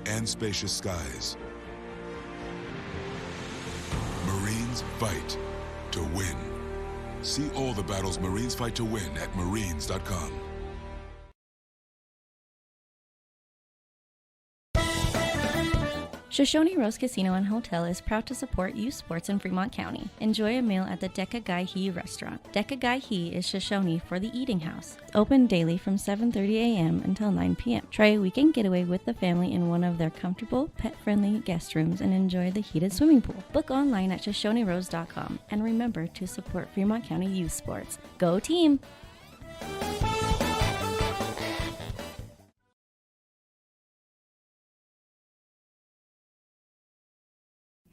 and spacious skies. Marines fight to win. See all the battles Marines fight to win at marines.com. Shoshone Rose Casino and Hotel is proud to support youth sports in Fremont County. Enjoy a meal at the Deca Gai He restaurant. Deca Gai He is Shoshone for the eating house. Open daily from 7:30 a.m. until 9 p.m. Try a weekend getaway with the family in one of their comfortable, pet-friendly guest rooms and enjoy the heated swimming pool. Book online at ShoshoneRose.com and remember to support Fremont County youth sports. Go team!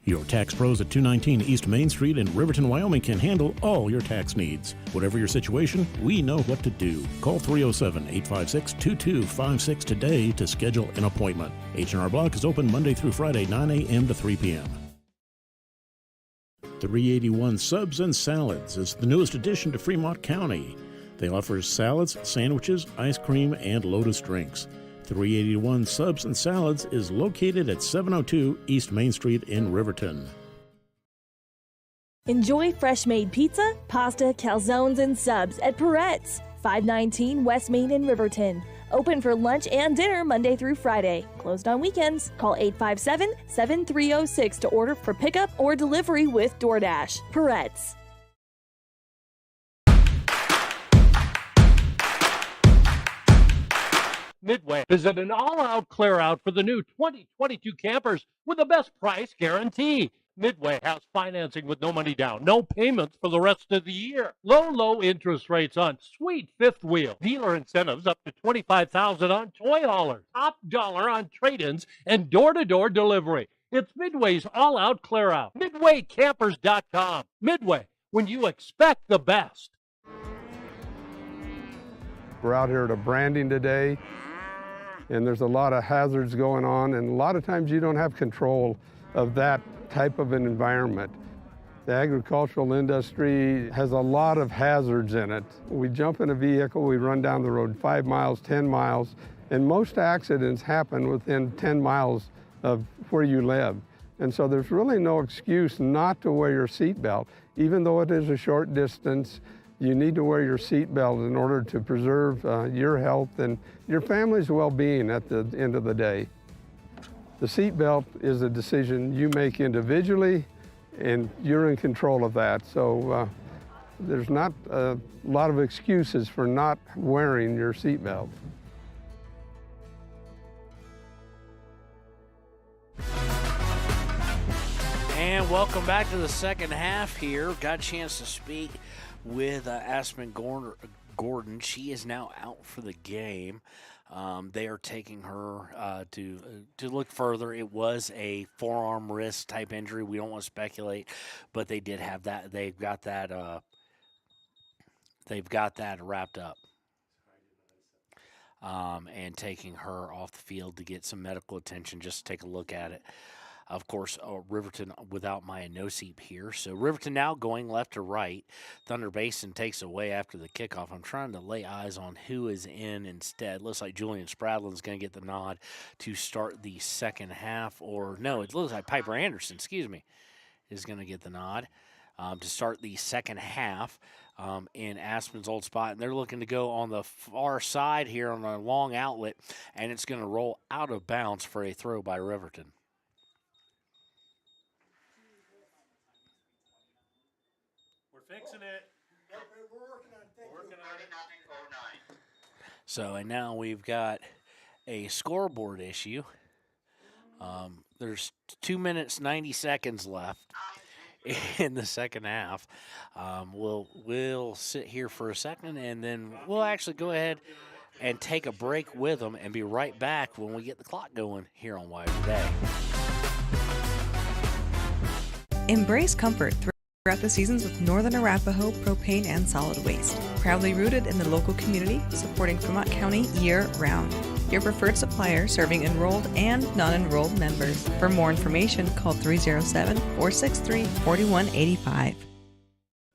Your tax pros at 219 East Main Street in Riverton, Wyoming can handle all your tax needs. Whatever your situation, we know what to do. Call 307-856-2256 today to schedule an appointment. H&R Block is open Monday through Friday, 9 a.m. to 3 p.m. 381 Subs and Salads is the newest addition to Fremont County. They offer salads, sandwiches, ice cream, and Lotus drinks. 381 Subs and Salads is located at 702 East Main Street in Riverton. Enjoy fresh-made pizza, pasta, calzones, and subs at Peretz, 519 West Main in Riverton. Open for lunch and dinner Monday through Friday. Closed on weekends. Call 857-7306 to order for pickup or delivery with DoorDash. Peretz. Midway is at an all-out clear-out for the new 2022 campers with the best price guarantee. Midway has financing with no money down, no payments for the rest of the year. Low interest rates on sweet fifth wheel. Dealer incentives up to $25,000 on toy haulers. Top dollar on trade-ins and door-to-door delivery. It's Midway's all-out clear-out. MidwayCampers.com. Midway, when you expect the best. We're out here at a branding today, and there's a lot of hazards going on, and a lot of times you don't have control of that type of an environment. The agricultural industry has a lot of hazards in it. We jump in a vehicle, we run down the road 5 miles, 10 miles, and most accidents happen within 10 miles of where you live. And so there's really no excuse not to wear your seatbelt. Even though it is a short distance, you need to wear your seatbelt in order to preserve your health and your family's well-being at the end of the day. The seatbelt is a decision you make individually, and you're in control of that. So there's not a lot of excuses for not wearing your seatbelt. And welcome back to the second half here. Got a chance to speak with Aspen Gordon. She is now out for the game. They are taking her to look further. It was a forearm wrist type injury. We don't want to speculate, but they did have that. They've got that wrapped up. And taking her off the field to get some medical attention, just to take a look at it. Of course, Riverton without Maya Nosip here. So Riverton now going left to right. Thunder Basin takes away after the kickoff. I'm trying to lay eyes on who is in instead. Looks like Julian Spradlin's going to get the nod to start the second half. Or no, it looks like Piper Anderson, is going to get the nod to start the second half. In Aspen's old spot, and they're looking to go on the far side here on a long outlet, and it's going to roll out of bounds for a throw by Riverton. We're fixing it. We're working on it. We're working on it. So, and now we've got a scoreboard issue. There's 2 minutes, 90 seconds left in the second half. We'll sit here for a second, and then we'll actually go ahead and take a break with them and be right back when we get the clock going here on Wire Today. Embrace comfort throughout the seasons with Northern Arapahoe Propane and Solid Waste. Proudly rooted in the local community, supporting Fremont County year-round. Your preferred supplier serving enrolled and non-enrolled members. For more information, call 307-463-4185.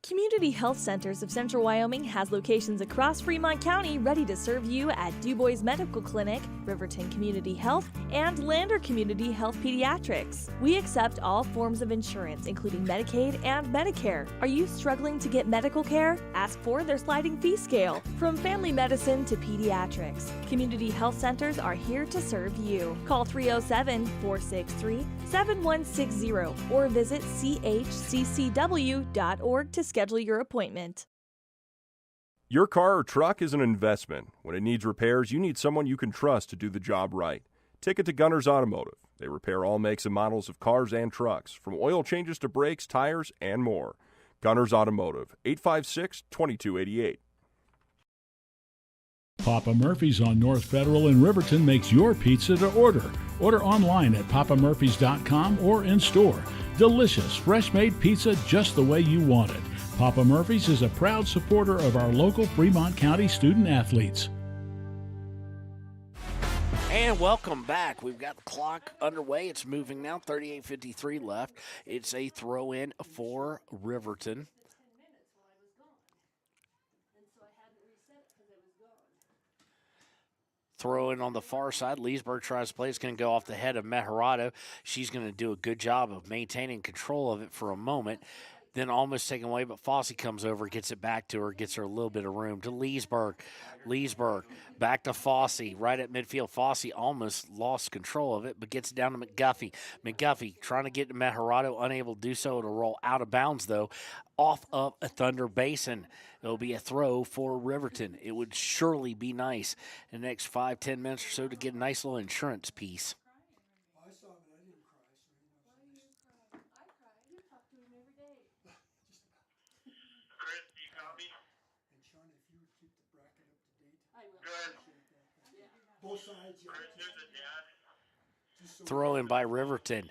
Community Health Centers of Central Wyoming has locations across Fremont County ready to serve you at Du Bois Medical Clinic, Riverton Community Health, and Lander Community Health Pediatrics. We accept all forms of insurance, including Medicaid and Medicare. Are you struggling to get medical care? Ask for their sliding fee scale. From family medicine to pediatrics, Community Health Centers are here to serve you. Call 307-463-7160 or visit chccw.org to schedule your appointment. Your car or truck is an investment. When it needs repairs, you need someone you can trust to do the job right. Take it to Gunners Automotive. They repair all makes and models of cars and trucks, from oil changes to brakes, tires, and more. Gunners Automotive, 856-2288. Papa Murphy's on North Federal in Riverton makes your pizza to order. Order online at papamurphys.com or in store. Delicious, fresh-made pizza just the way you want it. Papa Murphy's is a proud supporter of our local Fremont County student athletes. And welcome back. We've got the clock underway. It's moving now, 38:53 left. It's a throw-in for Riverton. Throw in on the far side. Leesburg tries to play. It's going to go off the head of Meharado. She's going to do a good job of maintaining control of it for a moment. Then almost taken away, but Fossey comes over, gets it back to her, gets her a little bit of room to Leesburg. Leesburg back to Fossey, right at midfield. Fossey almost lost control of it, but gets it down to McGuffey. McGuffey trying to get to Meharado, unable to do so. It'll roll out of bounds, though, off of a Thunder Basin. It'll be a throw for Riverton. It would surely be nice in the next 5-10 minutes or so to get a nice little insurance piece. Throw in by Riverton.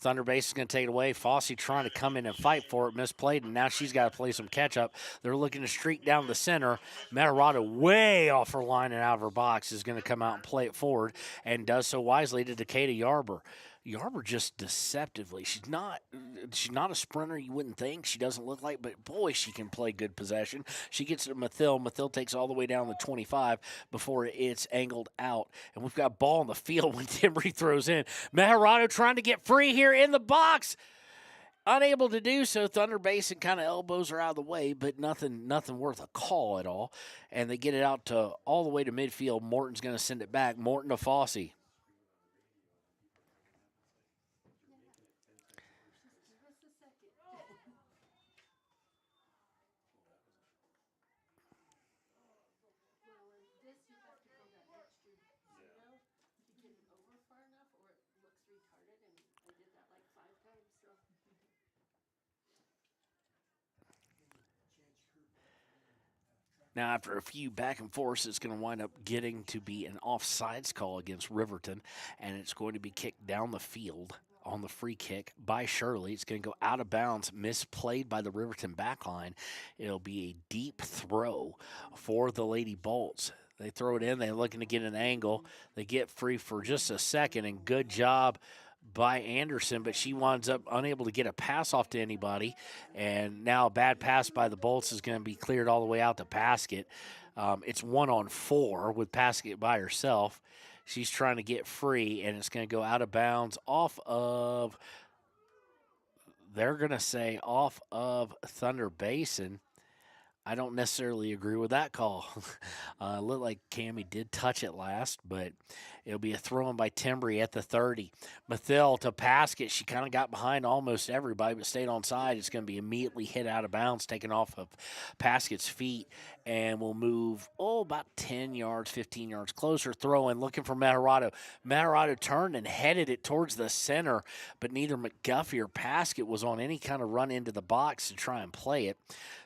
Thunder Basin is going to take it away. Fossey trying to come in and fight for it, misplayed, and now she's got to play some catch-up. They're looking to streak down the center. Meharado way off her line and out of her box is going to come out and play it forward, and does so wisely to Decatur Yarber. Yarber just deceptively. She's not a sprinter, you wouldn't think. She doesn't look like, but boy, she can play good possession. She gets it to Mathill. Mathill takes all the way down the 25 before it's angled out. And we've got ball on the field when Timbry throws in. Meharado trying to get free here in the box. Unable to do so. Thunder Basin kind of elbows her out of the way, but nothing worth a call at all. And they get it out to all the way to midfield. Morton's going to send it back. Morton to Fossey. Now, after a few back and forths, it's going to wind up getting to be an offsides call against Riverton, and it's going to be kicked down the field on the free kick by Shirley. It's going to go out of bounds, misplayed by the Riverton backline. It'll be a deep throw for the Lady Bolts. They throw it in. They're looking to get an angle. They get free for just a second, and good job by Anderson, but she winds up unable to get a pass off to anybody. And now a bad pass by the Bolts is going to be cleared all the way out to Paskett. It's 1-on-4 with Paskett by herself. She's trying to get free, and it's going to go out of bounds off of, they're going to say off of Thunder Basin. I don't necessarily agree with that call. It looked like Cammie did touch it last, but it'll be a throw-in by Timbry at the 30. Mathil to Paskett. She kind of got behind almost everybody, but stayed on side. It's going to be immediately hit out of bounds, taken off of Paskett's feet, and will move, about 10 yards, 15 yards closer. Throw-in, looking for Matarado. Matarado turned and headed it towards the center, but neither McGuffey or Paskett was on any kind of run into the box to try and play it.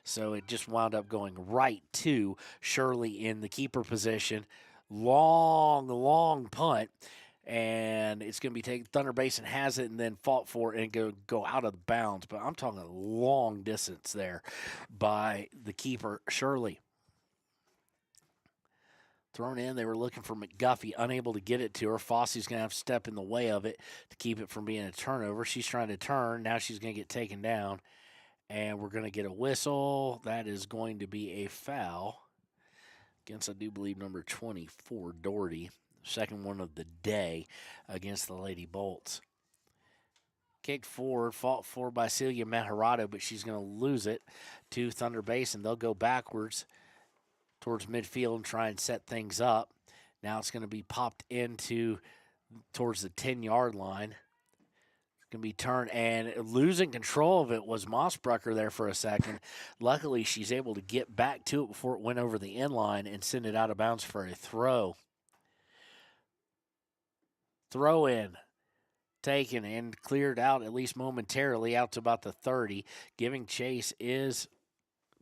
So it just wound up going right to Shirley in the keeper position. Long punt. And it's going to be taken. Thunder Basin has it and then fought for it and go out of bounds. But I'm talking a long distance there by the keeper, Shirley. Thrown in, they were looking for McGuffey, unable to get it to her. Fosse's going to have to step in the way of it to keep it from being a turnover. She's trying to turn. Now she's going to get taken down. And we're going to get a whistle. That is going to be a foul against, I do believe, number 24, Doherty. Second one of the day against the Lady Bolts. Kicked forward, fought for by Celia Matarado, but she's going to lose it to Thunder Basin. They'll go backwards towards midfield and try and set things up. Now it's going to be popped into towards the 10-yard line. Can be turned, and losing control of it was Mossbrucker there for a second. Luckily, she's able to get back to it before it went over the end line and send it out of bounds for a throw. Throw in, taken and cleared out at least momentarily out to about the 30. Giving chase is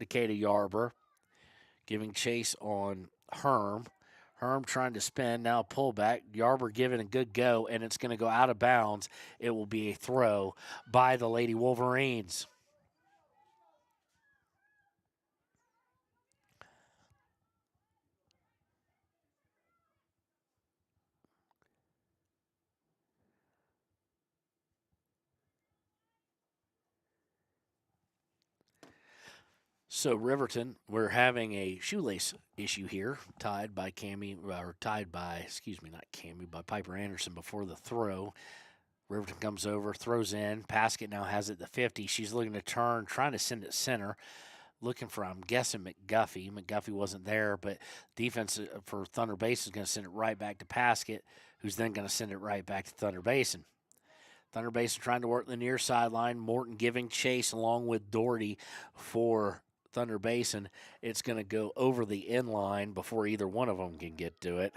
Decatur Yarber. Giving chase on Herm. Herm trying to spin, now pullback. Yarber giving a good go, and it's going to go out of bounds. It will be a throw by the Lady Wolverines. So Riverton, we're having a shoelace issue here, tied by Piper Anderson before the throw. Riverton comes over, throws in. Paskett now has it at the 50. She's looking to turn, trying to send it center. Looking for, I'm guessing, McGuffey. McGuffey wasn't there, but defense for Thunder Basin is going to send it right back to Paskett, who's then going to send it right back to Thunder Basin. Thunder Basin trying to work the near sideline. Morton giving chase along with Doherty for Thunder Basin. It's going to go over the end line before either one of them can get to it.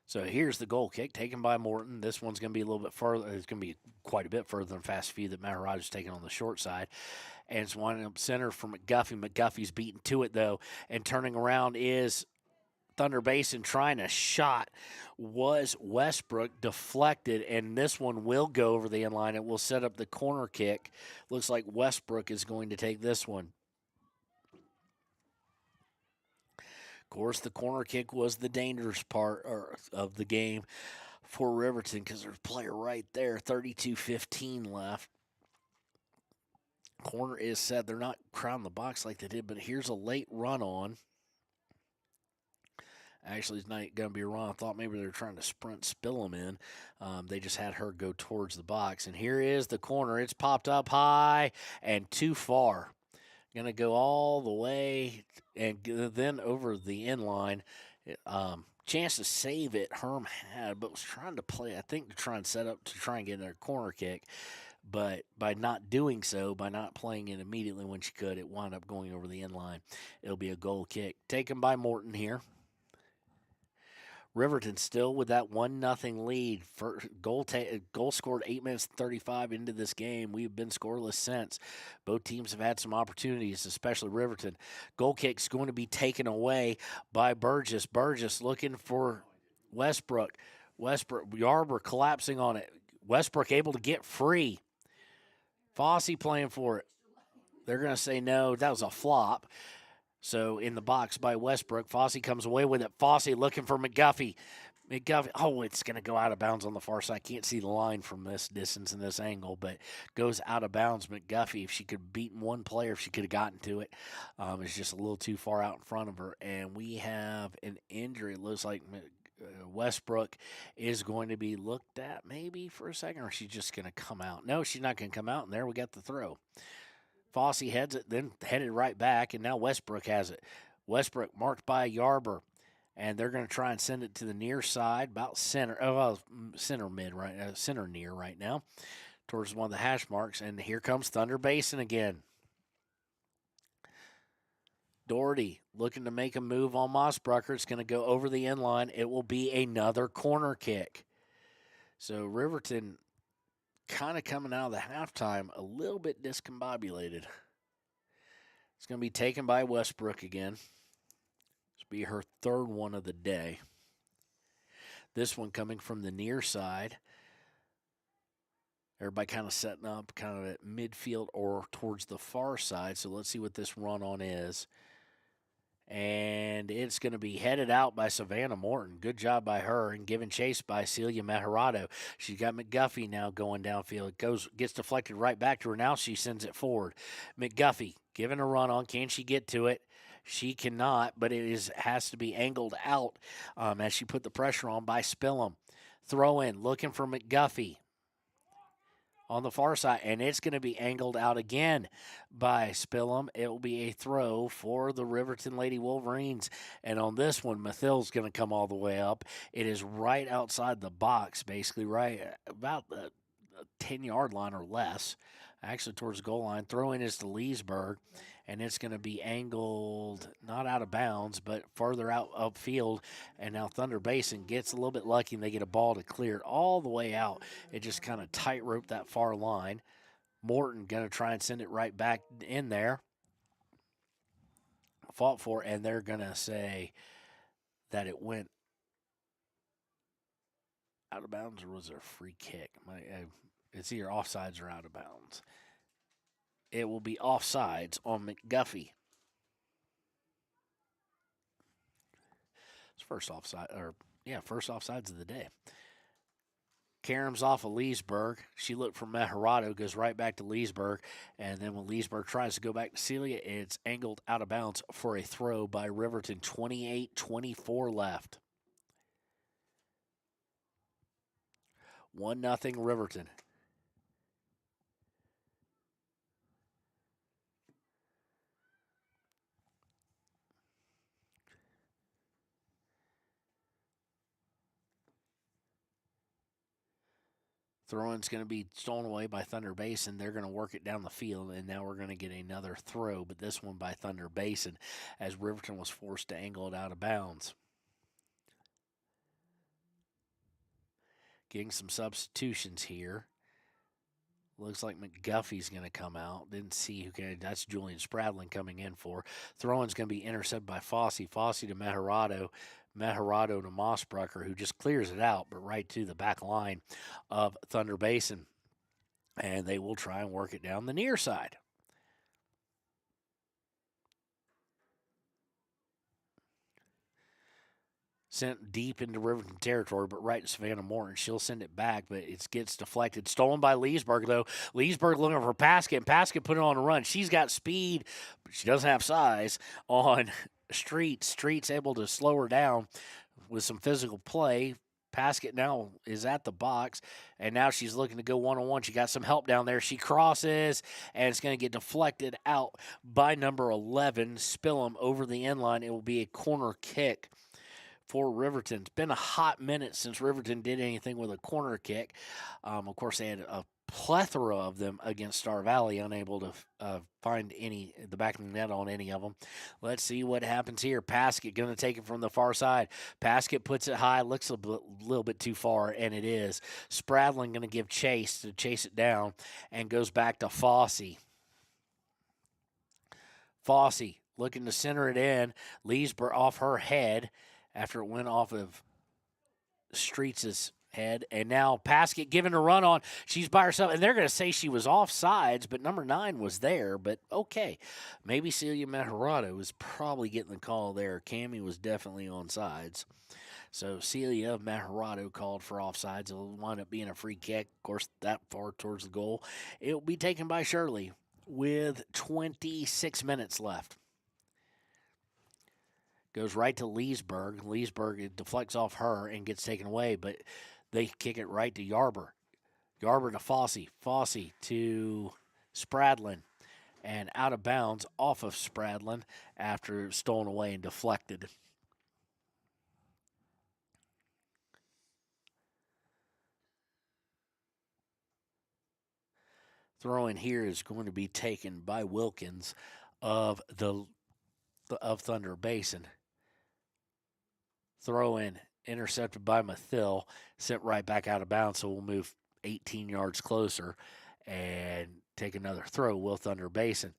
So here's the goal kick taken by Morton. This one's going to be a little bit further. It's going to be quite a bit further than fast few that Matt Rogers taking on the short side. And it's one up center for McGuffey. McGuffey's beaten to it, though. And turning around is Thunder Basin trying a shot. Was Westbrook deflected, and this one will go over the end line. It will set up the corner kick. Looks like Westbrook is going to take this one. Of course, the corner kick was the dangerous part of the game for Riverton because there's a player right there, 32-15 left. Corner is set. They're not crowding the box like they did, but here's a late run on. Actually, it's not going to be a run. I thought maybe they were trying to sprint, spill them in. They just had her go towards the box. And here is the corner. It's popped up high and too far. Going to go all the way and then over the end line. Chance to save it, Herm had, but was trying to play, I think, to try and set up to try and get a corner kick. But by not doing so, by not playing it immediately when she could, it wound up going over the end line. It'll be a goal kick. Taken by Morton here. Riverton still with that 1-0 lead. Goal scored 8 minutes and 35 into this game. We've been scoreless since. Both teams have had some opportunities, especially Riverton. Goal kick's going to be taken away by Burgess. Burgess looking for Westbrook, Yarber collapsing on it. Westbrook able to get free. Fossey playing for it. They're going to say no, that was a flop. So in the box by Westbrook, Fossey comes away with it. Fossey looking for McGuffey. Oh, it's going to go out of bounds on the far side. Can't see the line from this distance and this angle, but goes out of bounds. McGuffey, if she could have beaten one player, if she could have gotten to it, it's just a little too far out in front of her. And we have an injury. It looks like Westbrook is going to be looked at maybe for a second, or she's just going to come out. No, she's not going to come out, and there we got the throw. Fossey heads it, then headed right back, and now Westbrook has it. Westbrook marked by Yarber, and they're going to try and send it to the near side, about center, center near right now, towards one of the hash marks, and here comes Thunder Basin again. Doherty looking to make a move on Mossbrucker. It's going to go over the end line. It will be another corner kick. So Riverton kind of coming out of the halftime a little bit discombobulated. It's going to be taken by Westbrook again. This will be her third one of the day. This one coming from the near side. Everybody kind of setting up kind of at midfield or towards the far side. So let's see what this run on is. And it's going to be headed out by Savannah Morton. Good job by her, and given chase by Celia Mejarado. She's got McGuffey now going downfield. It gets deflected right back to her. Now she sends it forward. McGuffey given a run on. Can she get to it? She cannot, but it has to be angled out as she put the pressure on by Spillum. Throw in, looking for McGuffey on the far side, and it's going to be angled out again by Spillum. It will be a throw for the Riverton Lady Wolverines, and on this one, Mathil's going to come all the way up. It is right outside the box, basically right about the 10-yard line or less, actually towards the goal line. Throw in is to Leesburg, and it's going to be angled, not out of bounds, but further out upfield. And now Thunder Basin gets a little bit lucky, and they get a ball to clear it all the way out. It just kind of tightrope that far line. Morton going to try and send it right back in there. Fought for, and they're going to say that it went out of bounds, or was there a free kick? It's either offsides or out of bounds. It will be offsides on McGuffey. It's first offsides of the day. Karam's off of Leesburg. She looked for Mejarado, goes right back to Leesburg, and then when Leesburg tries to go back to Celia, it's angled out of bounds for a throw by Riverton. 28-24 left. 1-0 Riverton. Throw-in's going to be stolen away by Thunder Basin. They're going to work it down the field, and now we're going to get another throw, but this one by Thunder Basin as Riverton was forced to angle it out of bounds. Getting some substitutions here. Looks like McGuffey's going to come out. Didn't see who came. That's Julian Spradlin coming in for. Throw-in's going to be intercepted by Fossey. Fossey to Mejarado. Mejarado to Mossbrucker, who just clears it out, but right to the back line of Thunder Basin. And they will try and work it down the near side. Sent deep into Riverton territory, but right to Savannah Morton. She'll send it back, but it gets deflected. Stolen by Leesburg, though. Leesburg looking for Paskett, and Paskett put it on a run. She's got speed, but she doesn't have size on Street. Street's able to slow her down with some physical play. Paskett now is at the box, and now she's looking to go one-on-one. She got some help down there. She crosses, and it's going to get deflected out by number 11, Spillum, over the end line. It will be a corner kick for Riverton. It's been a hot minute since Riverton did anything with a corner kick. Of course, they had a plethora of them against Star Valley, unable to find the back of the net on any of them. Let's see what happens here. Paskett going to take it from the far side. Paskett puts it high, looks a little bit too far, and it is. Spradlin going to give chase to chase it down, and goes back to Fossey. Fossey looking to center it in. Leesburg off her head after it went off of Streets' head, and now Paskett giving a run on. She's by herself, and they're going to say she was offsides, but number 9 was there. But okay, maybe Celia Mejarado was probably getting the call there. Cammie was definitely on sides. So Celia Mejarado called for offsides. It'll wind up being a free kick. Of course, that far towards the goal. It will be taken by Shirley with 26 minutes left. Goes right to Leesburg. Leesburg, it deflects off her and gets taken away, but they kick it right to Yarber. Yarber to Fossey. Fossey to Spradlin. And out of bounds off of Spradlin after stolen away and deflected. Throw in here is going to be taken by Wilkins of Thunder Basin. Throw in intercepted by Mathill, sent right back out of bounds, so we'll move 18 yards closer and take another throw. Will Thunder Basin.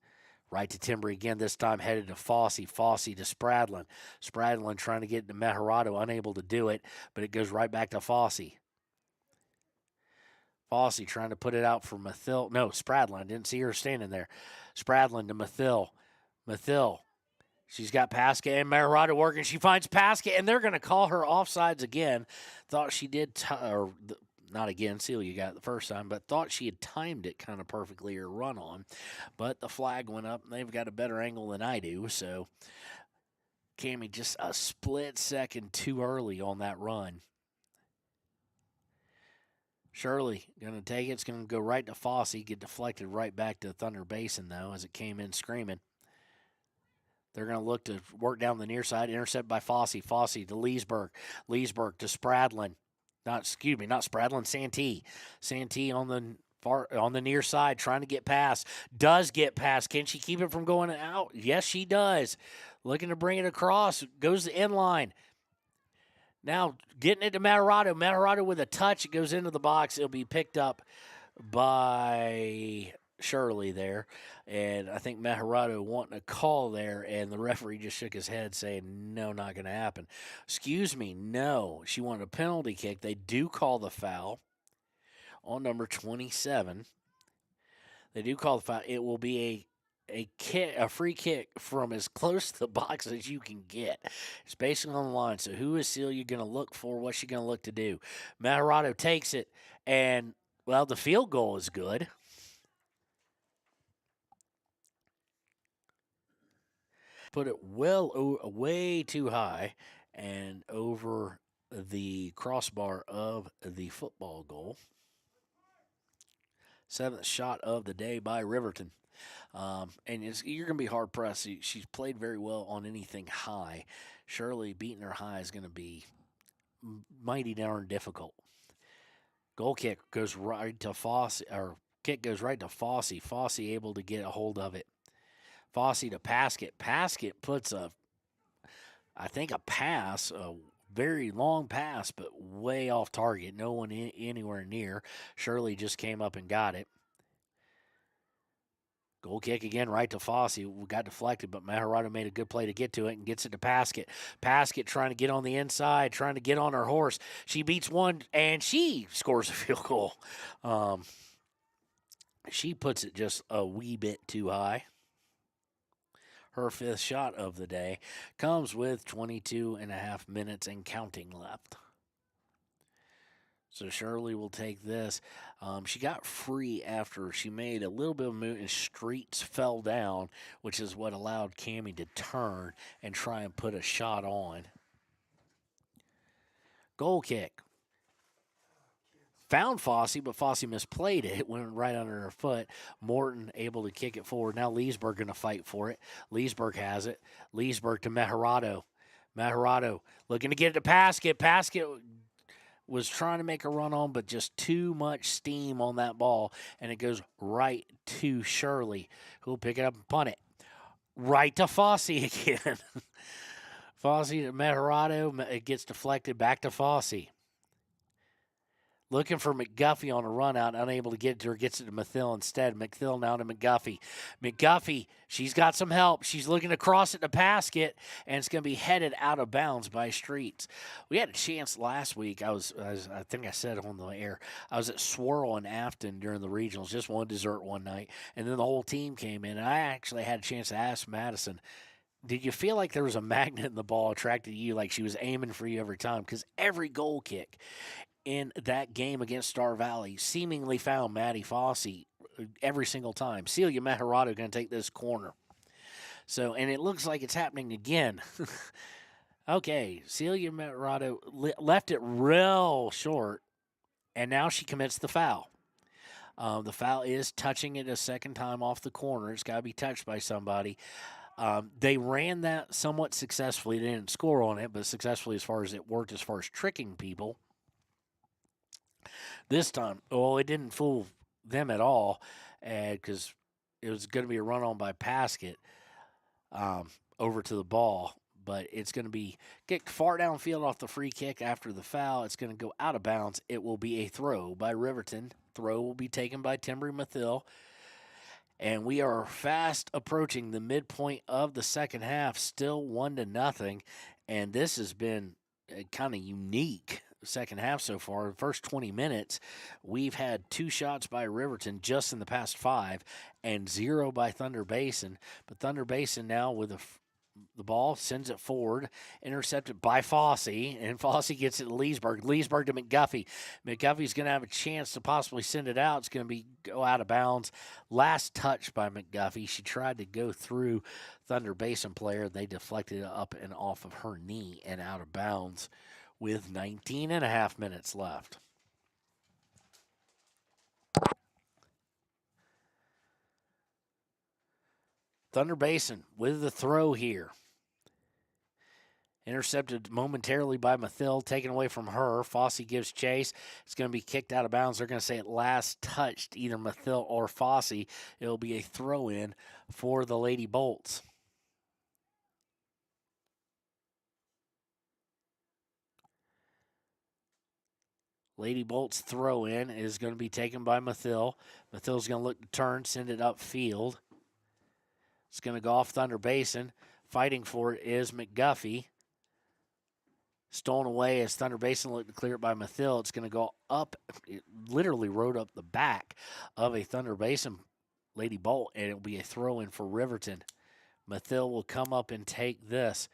Right to Timbry again, this time headed to Fossey. Fossey to Spradlin. Spradlin trying to get to Mejarado, unable to do it, but it goes right back to Fossey. Fossey trying to put it out for Mathill. No, Spradlin. Didn't see her standing there. Spradlin to Mathill. Mathill. She's got Paskett and Mejarado working. She finds Paskett, and they're going to call her offsides again. Thought she did, not again, Celia got it the first time, but thought she had timed it kind of perfectly, her run on. But the flag went up, and they've got a better angle than I do, so Cammie just a split second too early on that run. Shirley going to take it. It's going to go right to Fossey, get deflected right back to Thunder Basin, though, as it came in screaming. They're going to look to work down the near side. Intercept by Fossey. Fossey to Leesburg. Leesburg to Spradlin. Not Spradlin. Santee. Santee on the near side trying to get past. Does get past. Can she keep it from going out? Yes, she does. Looking to bring it across. Goes to inline. Now getting it to Mejarado. Mejarado with a touch. It goes into the box. It'll be picked up by Shirley there. And I think Mejarado wanting a call there, and the referee just shook his head saying, no, not going to happen. Excuse me, no. She wanted a penalty kick. They do call the foul on number 27. They do call the foul. It will be a free kick from as close to the box as you can get. It's basically on the line. So who is Celia going to look for? What's she going to look to do? Mejarado takes it, and, well, the field goal is good. Put it way too high and over the crossbar of the football goal. 7th shot of the day by Riverton. And you're going to be hard-pressed. She's played very well on anything high. Shirley beating her high is going to be mighty darn difficult. Goal kick goes right to Fossey, or kick goes right to Fossey. Fossey able to get a hold of it. Fossey to Paskett. Paskett puts a pass, a very long pass, but way off target. No one anywhere near. Shirley just came up and got it. Goal kick again right to Fossey. We got deflected, but Mejarado made a good play to get to it and gets it to Paskett. Paskett trying to get on the inside, trying to get on her horse. She beats one, and she scores a field goal. She puts it just a wee bit too high. Her 5th shot of the day comes with 22 and a half minutes and counting left. So Shirley will take this. She got free after she made a little bit of move, and Streets fell down, which is what allowed Cammie to turn and try and put a shot on. Goal kick. Found Fossey, but Fossey misplayed it. It went right under her foot. Morton able to kick it forward. Now Leesburg going to fight for it. Leesburg has it. Leesburg to Mejarado. Mejarado looking to get it to Paskett. Paskett was trying to make a run on, but just too much steam on that ball, and it goes right to Shirley, who'll pick it up and punt it. Right to Fossey again. Fossey to Mejarado. It gets deflected back to Fossey. Looking for McGuffey on a run out, unable to get it to her, gets it to Mathill instead. Mathill now to McGuffey. McGuffey, she's got some help. She's looking to cross it to Paskett, and it's going to be headed out of bounds by Streets. We had a chance last week. I think I said on the air, I was at Swirl in Afton during the regionals, just one dessert one night, and then the whole team came in, and I actually had a chance to ask Madison, did you feel like there was a magnet in the ball attracted to you, like she was aiming for you every time? Because every goal kick in that game against Star Valley seemingly found Maddie Fossey every single time. Celia Meharado going to take this corner. So, and it looks like it's happening again. Okay, Celia Meharado left it real short, and now she commits the foul. The foul is touching it a second time off the corner. It's got to be touched by somebody. They ran that somewhat successfully. They didn't score on it, but successfully as far as it worked as far as tricking people. This time, it didn't fool them at all because it was going to be a run-on by Paskett over to the ball. But it's going to get far downfield off the free kick after the foul. It's going to go out of bounds. It will be a throw by Riverton. Throw will be taken by Timbry Mathill. And we are fast approaching the midpoint of the second half, still 1-0. And this has been kind of unique second half so far. The first 20 minutes, we've had 2 shots by Riverton just in the past 5 and 0 by Thunder Basin. But Thunder Basin now with the ball, sends it forward, intercepted by Fossey, and Fossey gets it to Leesburg. Leesburg to McGuffey. McGuffey's going to have a chance to possibly send it out. It's going to go out of bounds. Last touch by McGuffey. She tried to go through Thunder Basin player. They deflected it up and off of her knee and out of bounds with 19 and a half minutes left. Thunder Basin with the throw here. Intercepted momentarily by Mathill, taken away from her. Fossey gives chase. It's going to be kicked out of bounds. They're going to say it last touched either Mathill or Fossey. It'll be a throw-in for the Lady Bolts. Lady Bolts throw-in is going to be taken by Mathill. Mathill's going to look to turn, send it upfield. It's going to go off Thunder Basin. Fighting for it is McGuffey. Stolen away as Thunder Basin looked to clear it by Mathill. It's going to go up, it literally rode up the back of a Thunder Basin Lady Bolt, and it'll be a throw-in for Riverton. Mathill will come up and take this.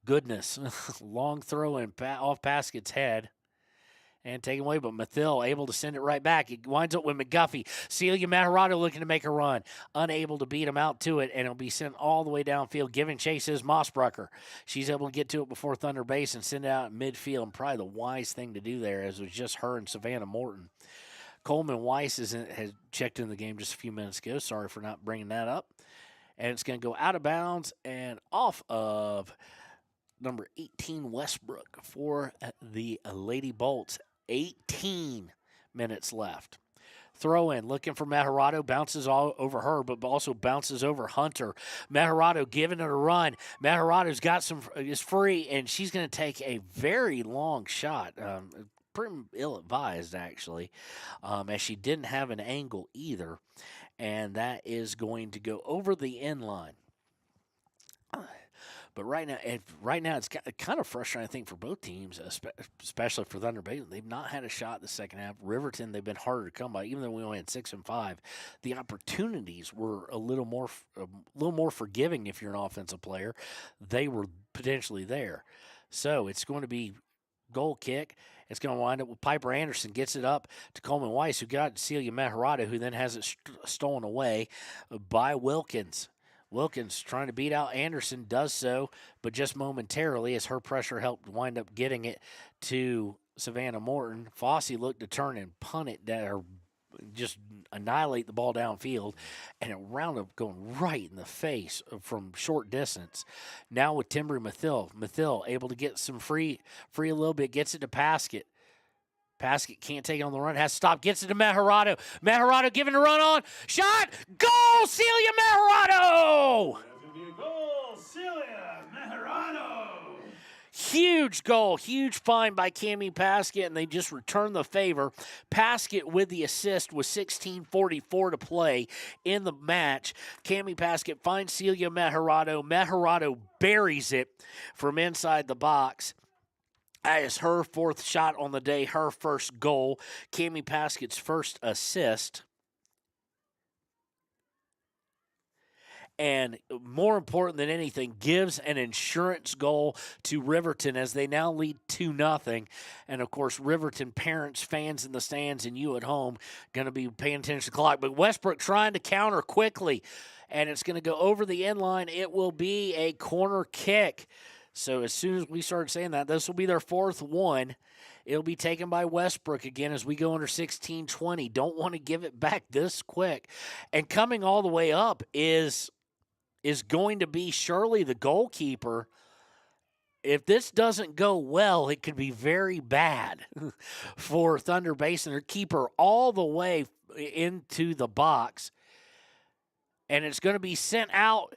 Goodness. Long throw-in off Paskett's head. And taken away, but Mathill able to send it right back. It winds up with McGuffey. Celia Meharado looking to make a run. Unable to beat him out to it, and it'll be sent all the way downfield. Giving chase is Mossbrucker. She's able to get to it before Thunder Basin, send it out in midfield, and probably the wise thing to do there, as it was just her and Savannah Morton. Coleman Weiss has checked in the game just a few minutes ago. Sorry for not bringing that up. And it's going to go out of bounds and off of number 18, Westbrook, for the Lady Bolts. 18 minutes left. Throw in, looking for Meharado, bounces all over her, but also bounces over Hunter. Meharado giving it a run. Meharado's is free, and she's going to take a very long shot. Pretty ill-advised, actually, as she didn't have an angle either, and that is going to go over the end line. But right now it's kind of frustrating, I think, for both teams, especially for Thunder Basin. They've not had a shot in the second half. Riverton, they've been harder to come by, even though we only had 6 and 5. The opportunities were a little more forgiving if you're an offensive player. They were potentially there. So it's going to be goal kick. It's going to wind up with Piper Anderson, gets it up to Coleman Weiss, who got Celia Meharado, who then has it stolen away by Wilkins. Wilkins trying to beat out Anderson, does so, but just momentarily as her pressure helped wind up getting it to Savannah Morton. Fossey looked to turn and punt it down, or just annihilate the ball downfield, and it wound up going right in the face from short distance. Now with Timbry Mathill able to get some free a little bit, gets it to Paskett. Paskett can't take it on the run, has to stop, gets it to Meharado. Meharado giving a run on, shot, goal, Celia Meharado! That's going to be a goal, Celia Meharado! Huge goal, huge find by Cammie Paskett, and they just return the favor. Paskett with the assist with 16:44 to play in the match. Cammie Paskett finds Celia Mejarado. Mejarado buries it from inside the box. That is her fourth shot on the day, her first goal. Cammie Paskett's first assist. And more important than anything, gives an insurance goal to Riverton as they now lead 2-0. And, of course, Riverton parents, fans in the stands, and you at home going to be paying attention to the clock. But Westbrook trying to counter quickly, and it's going to go over the end line. It will be a corner kick. So as soon as we start saying that, this will be their fourth one. It'll be taken by Westbrook again as we go under 16:20. Don't want to give it back this quick. And coming all the way up is going to be Shirley, the goalkeeper. If this doesn't go well, it could be very bad for Thunder Basin. Their keeper all the way into the box. And it's going to be sent out.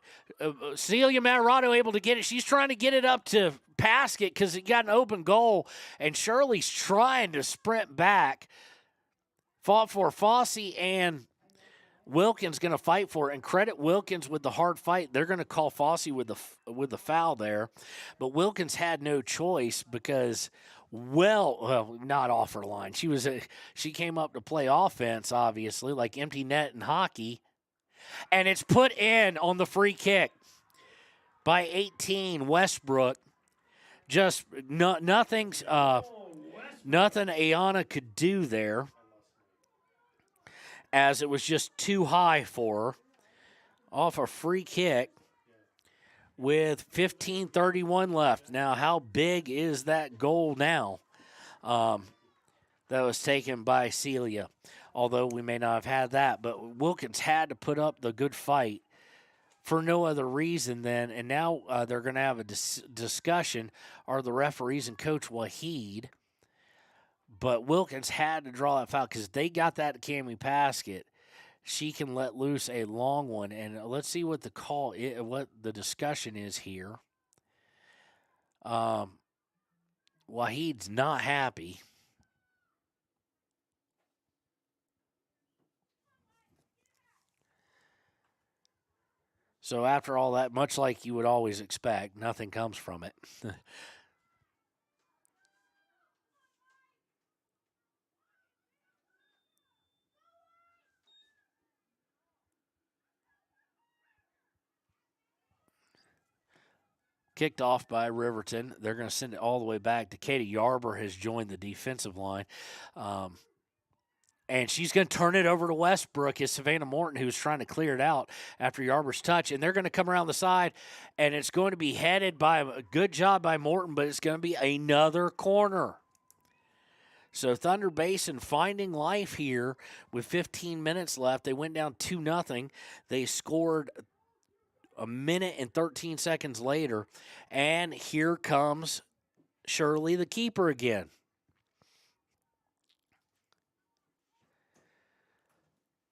Celia Mejarado able to get it. She's trying to get it up to Paskett because it got an open goal. And Shirley's trying to sprint back. Fought for Fossey, and Wilkins going to fight for it, and credit Wilkins with the hard fight. They're going to call Fossey with the foul there, but Wilkins had no choice because, well, not off her line. She came up to play offense, obviously, like empty net in hockey, and it's put in on the free kick by 18 Westbrook. Just nothing Ayana could do there, as it was just too high for her. Off a free kick with 15:31 left. Now, how big is that goal now that was taken by Celia? Although we may not have had that, but Wilkins had to put up the good fight for no other reason than, and now they're going to have a discussion, are the referees and Coach Wahid. But Wilkins had to draw that foul because they got that to Cammie Paskett. She can let loose a long one. And let's see what what the discussion is here. Wahid's not happy. So after all that, much like you would always expect, nothing comes from it. Kicked off by Riverton. They're going to send it all the way back to Katie Yarber has joined the defensive line. And she's going to turn it over to Westbrook. It's Savannah Morton who's trying to clear it out after Yarber's touch. And they're going to come around the side, and it's going to be headed by a good job by Morton, but it's going to be another corner. So Thunder Basin finding life here with 15 minutes left. They went down 2-0. They scored a minute and 13 seconds later, and here comes Shirley, the keeper, again.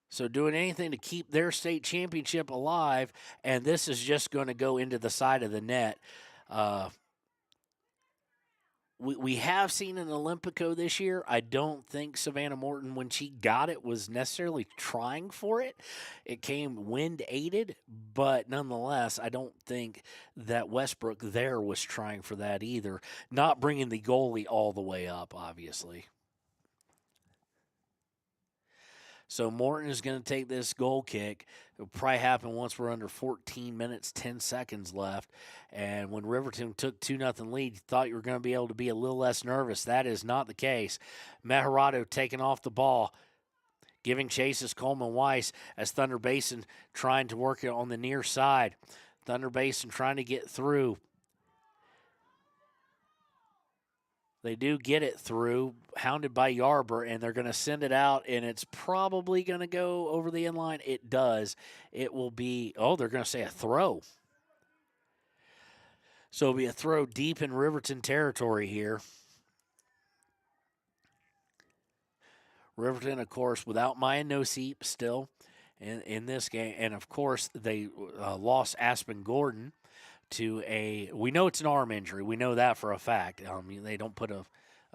So doing anything to keep their state championship alive, and this is just going to go into the side of the net. We have seen an Olympico this year. I don't think Savannah Morton, when she got it, was necessarily trying for it. It came wind-aided, but nonetheless, I don't think that Westbrook there was trying for that either. Not bringing the goalie all the way up, obviously. So Morton is going to take this goal kick. It'll probably happen once we're under 14 minutes, 10 seconds left. And when Riverton took 2-0 lead, you thought you were going to be able to be a little less nervous. That is not the case. Mejarado taking off the ball, giving chases Coleman Weiss as Thunder Basin trying to work it on the near side. Thunder Basin trying to get through. They do get it through, hounded by Yarber, and they're going to send it out, and it's probably going to go over the end line. It does. It will be, they're going to say a throw. So it'll be a throw deep in Riverton territory here. Riverton, of course, without Maya Noseep still in this game. And, of course, they lost Aspen Gordon to we know it's an arm injury. We know that for a fact. They don't put a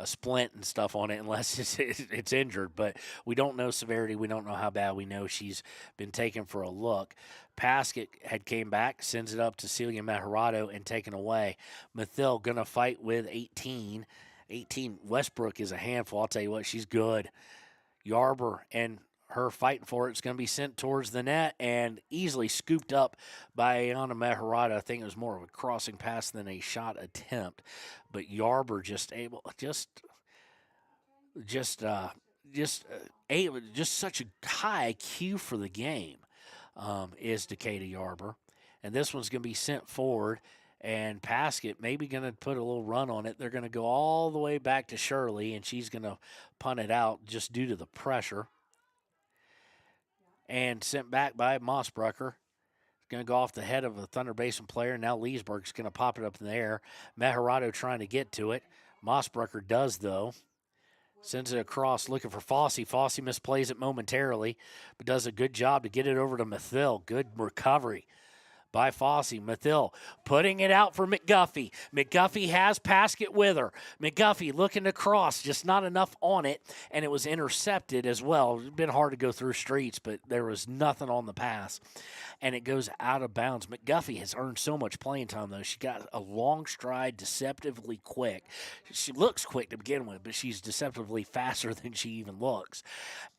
splint and stuff on it unless it's injured, but we don't know severity. We don't know how bad. We know she's been taken for a look. Paskett had came back, sends it up to Celia Mejerado and taken away. Mathill going to fight with 18. 18, Westbrook is a handful. I'll tell you what, she's good. Yarber and her fighting for it's going to be sent towards the net and easily scooped up by Ayana Mejerado. I think it was more of a crossing pass than a shot attempt, but Yarber just such a high IQ for the game is Decatur Yarber, and this one's going to be sent forward. And Paskett maybe going to put a little run on it. They're going to go all the way back to Shirley, and she's going to punt it out just due to the pressure. And sent back by Mossbrucker. It's going to go off the head of a Thunder Basin player. Now Leesburg's going to pop it up in the air. Mejerado trying to get to it. Mossbrucker does, though. Sends it across looking for Fossey. Fossey misplays it momentarily, but does a good job to get it over to Mathill. Good recovery by Fossey. Mathill putting it out for McGuffey. McGuffey has Paskett with her. McGuffey looking to cross, just not enough on it, and it was intercepted as well. It's been hard to go through streets, but there was nothing on the pass, and it goes out of bounds. McGuffey has earned so much playing time, though. She got a long stride, deceptively quick. She looks quick to begin with, but she's deceptively faster than she even looks,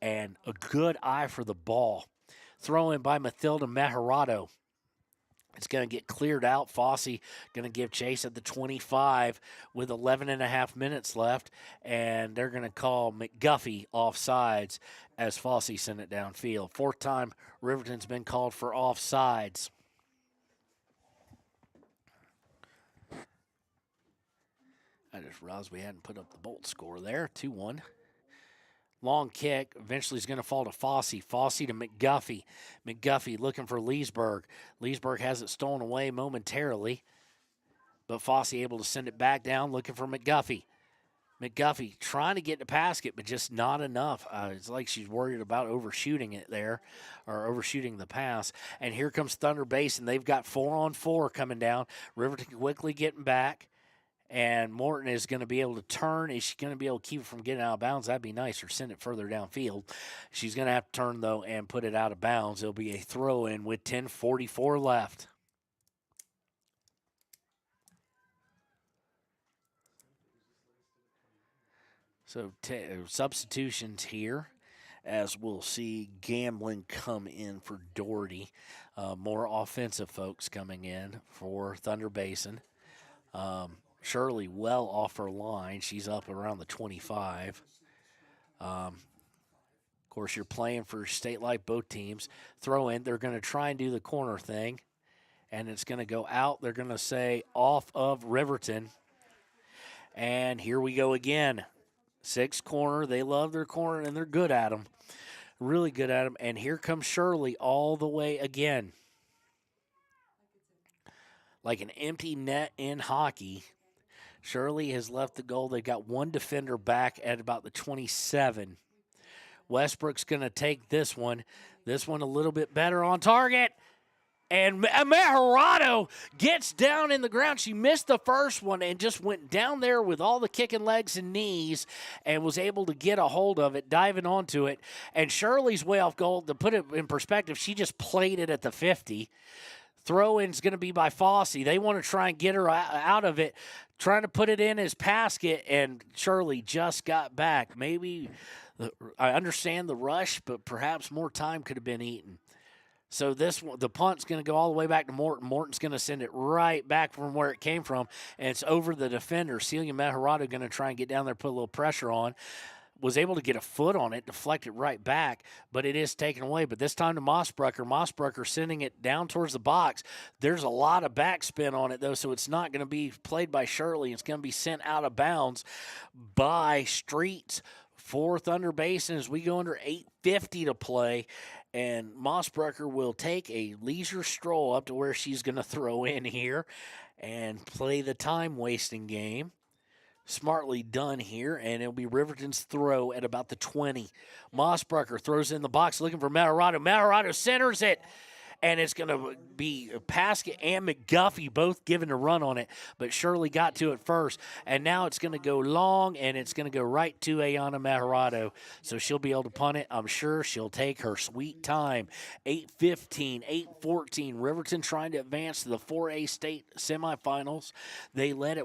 and a good eye for the ball. Throw in by Mathilda Mejerado. It's going to get cleared out. Fossey going to give chase at the 25 with 11 and a half minutes left, and they're going to call McGuffey offsides as Fossey sent it downfield. Fourth time Riverton's been called for offsides. I just realized we hadn't put up the Bolt score there. 2-1. Long kick, eventually is going to fall to Fossey. Fossey to McGuffey. McGuffey looking for Leesburg. Leesburg has it stolen away momentarily, but Fossey able to send it back down looking for McGuffey. McGuffey trying to get to Paskett, but just not enough. It's like she's worried about overshooting it there, or overshooting the pass. And here comes Thunder Basin. They've got 4-on-4 coming down. Riverton quickly getting back. And Morton is going to be able to turn. Is she going to be able to keep it from getting out of bounds? That'd be nice, or send it further downfield. She's going to have to turn, though, and put it out of bounds. It'll be a throw-in with 10:44 left. So substitutions here, as we'll see Gamblin come in for Doherty. More offensive folks coming in for Thunder Basin. Shirley well off her line. She's up around the 25. Of course, you're playing for state light, both teams. Throw in. They're going to try and do the corner thing, and it's going to go out. They're going to say off of Riverton. And here we go again. Sixth corner. They love their corner, and they're good at them. Really good at them. And here comes Shirley all the way again. Like an empty net in hockey. Shirley has left the goal. They got one defender back at about the 27. Westbrook's going to take this one. This one a little bit better on target. And Mejerado gets down in the ground. She missed the first one and just went down there with all the kicking legs and knees and was able to get a hold of it, diving onto it. And Shirley's way off goal. To put it in perspective, she just played it at the 50. Throw-in's going to be by Fossey. They want to try and get her out of it, trying to put it in as Paskett, and Shirley just got back. Maybe I understand the rush, but perhaps more time could have been eaten. So the punt's going to go all the way back to Morton. Morton's going to send it right back from where it came from, and it's over the defender. Celia Mejerado going to try and get down there, put a little pressure on. Was able to get a foot on it, deflect it right back, but it is taken away. But this time to Mossbrucker. Mossbrucker sending it down towards the box. There's a lot of backspin on it, though, so it's not going to be played by Shirley. It's going to be sent out of bounds by Streets for Thunder Basin as we go under 8:50 to play. And Mossbrucker will take a leisure stroll up to where she's going to throw in here and play the time-wasting game. Smartly done here, and it'll be Riverton's throw at about the 20. Mossbrucker throws in the box looking for Mejerado. Mejerado centers it, and it's going to be Paskett and McGuffey both giving a run on it, but Shirley got to it first, and now it's going to go long, and it's going to go right to Ayana Maharado, so she'll be able to punt it. I'm sure she'll take her sweet time. 8:15, 8:14. Riverton trying to advance to the 4A state semifinals. They led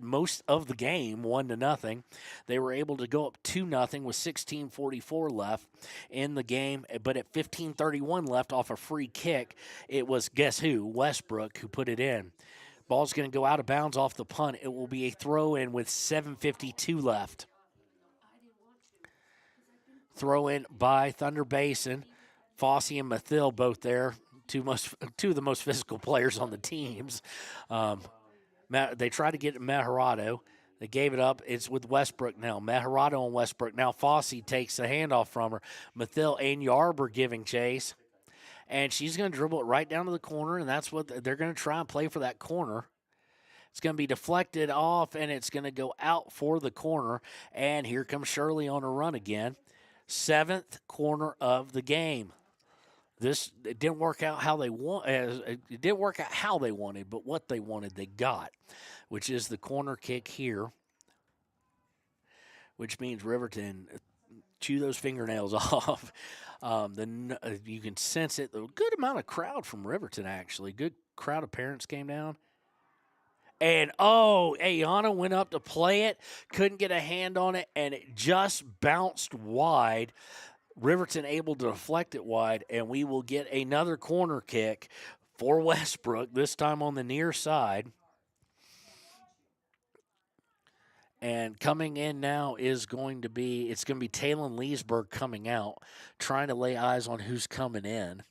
most of the game 1-0. They were able to go up 2-0 with 16:44 left in the game, but at 15:31 left off a free kick, it was, guess who? Westbrook, who put it in. Ball's going to go out of bounds off the punt. It will be a throw-in with 7:52 left. Throw-in by Thunder Basin. Fossey and Mathil both there, two of the most physical players on the teams. They tried to get Maharado. They gave it up. It's with Westbrook now. Maharado and Westbrook. Now Fossey takes the handoff from her. Mathil and Yarber giving chase. And she's going to dribble it right down to the corner, and that's what they're going to try and play for that corner. It's going to be deflected off, and it's going to go out for the corner. And here comes Shirley on a run again. 7th corner of the game. It didn't work out how they want. It didn't work out how they wanted, but what they wanted, they got, which is the corner kick here, which means Riverton chew those fingernails off. You can sense it. A good amount of crowd from Riverton, actually. Good crowd of parents came down. And, Ayana went up to play it, couldn't get a hand on it, and it just bounced wide. Riverton able to deflect it wide, and we will get another corner kick for Westbrook, this time on the near side. And coming in now it's going to be Talon Leesburg coming out, trying to lay eyes on who's coming in.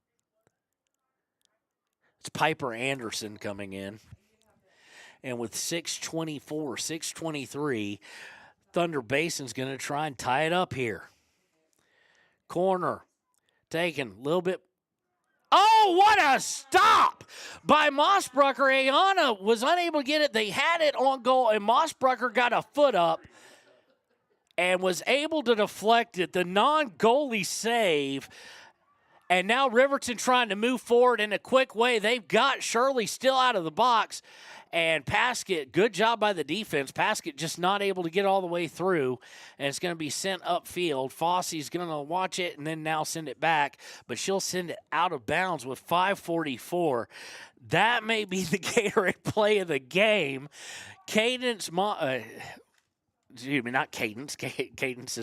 It's Piper Anderson coming in. And with 6:24, 6:23, Thunder Basin's going to try and tie it up here. Corner taken a little bit. Oh, what a stop by Mossbrucker. Ayana was unable to get it. They had it on goal, and Mossbrucker got a foot up and was able to deflect it. The non-goalie save. And now Riverton trying to move forward in a quick way. They've got Shirley still out of the box. And Paskett, good job by the defense. Paskett just not able to get all the way through. And it's going to be sent upfield. Fossey's going to watch it and then now send it back. But she'll send it out of bounds with 5:44. That may be the Gatorade play of the game. Cadence is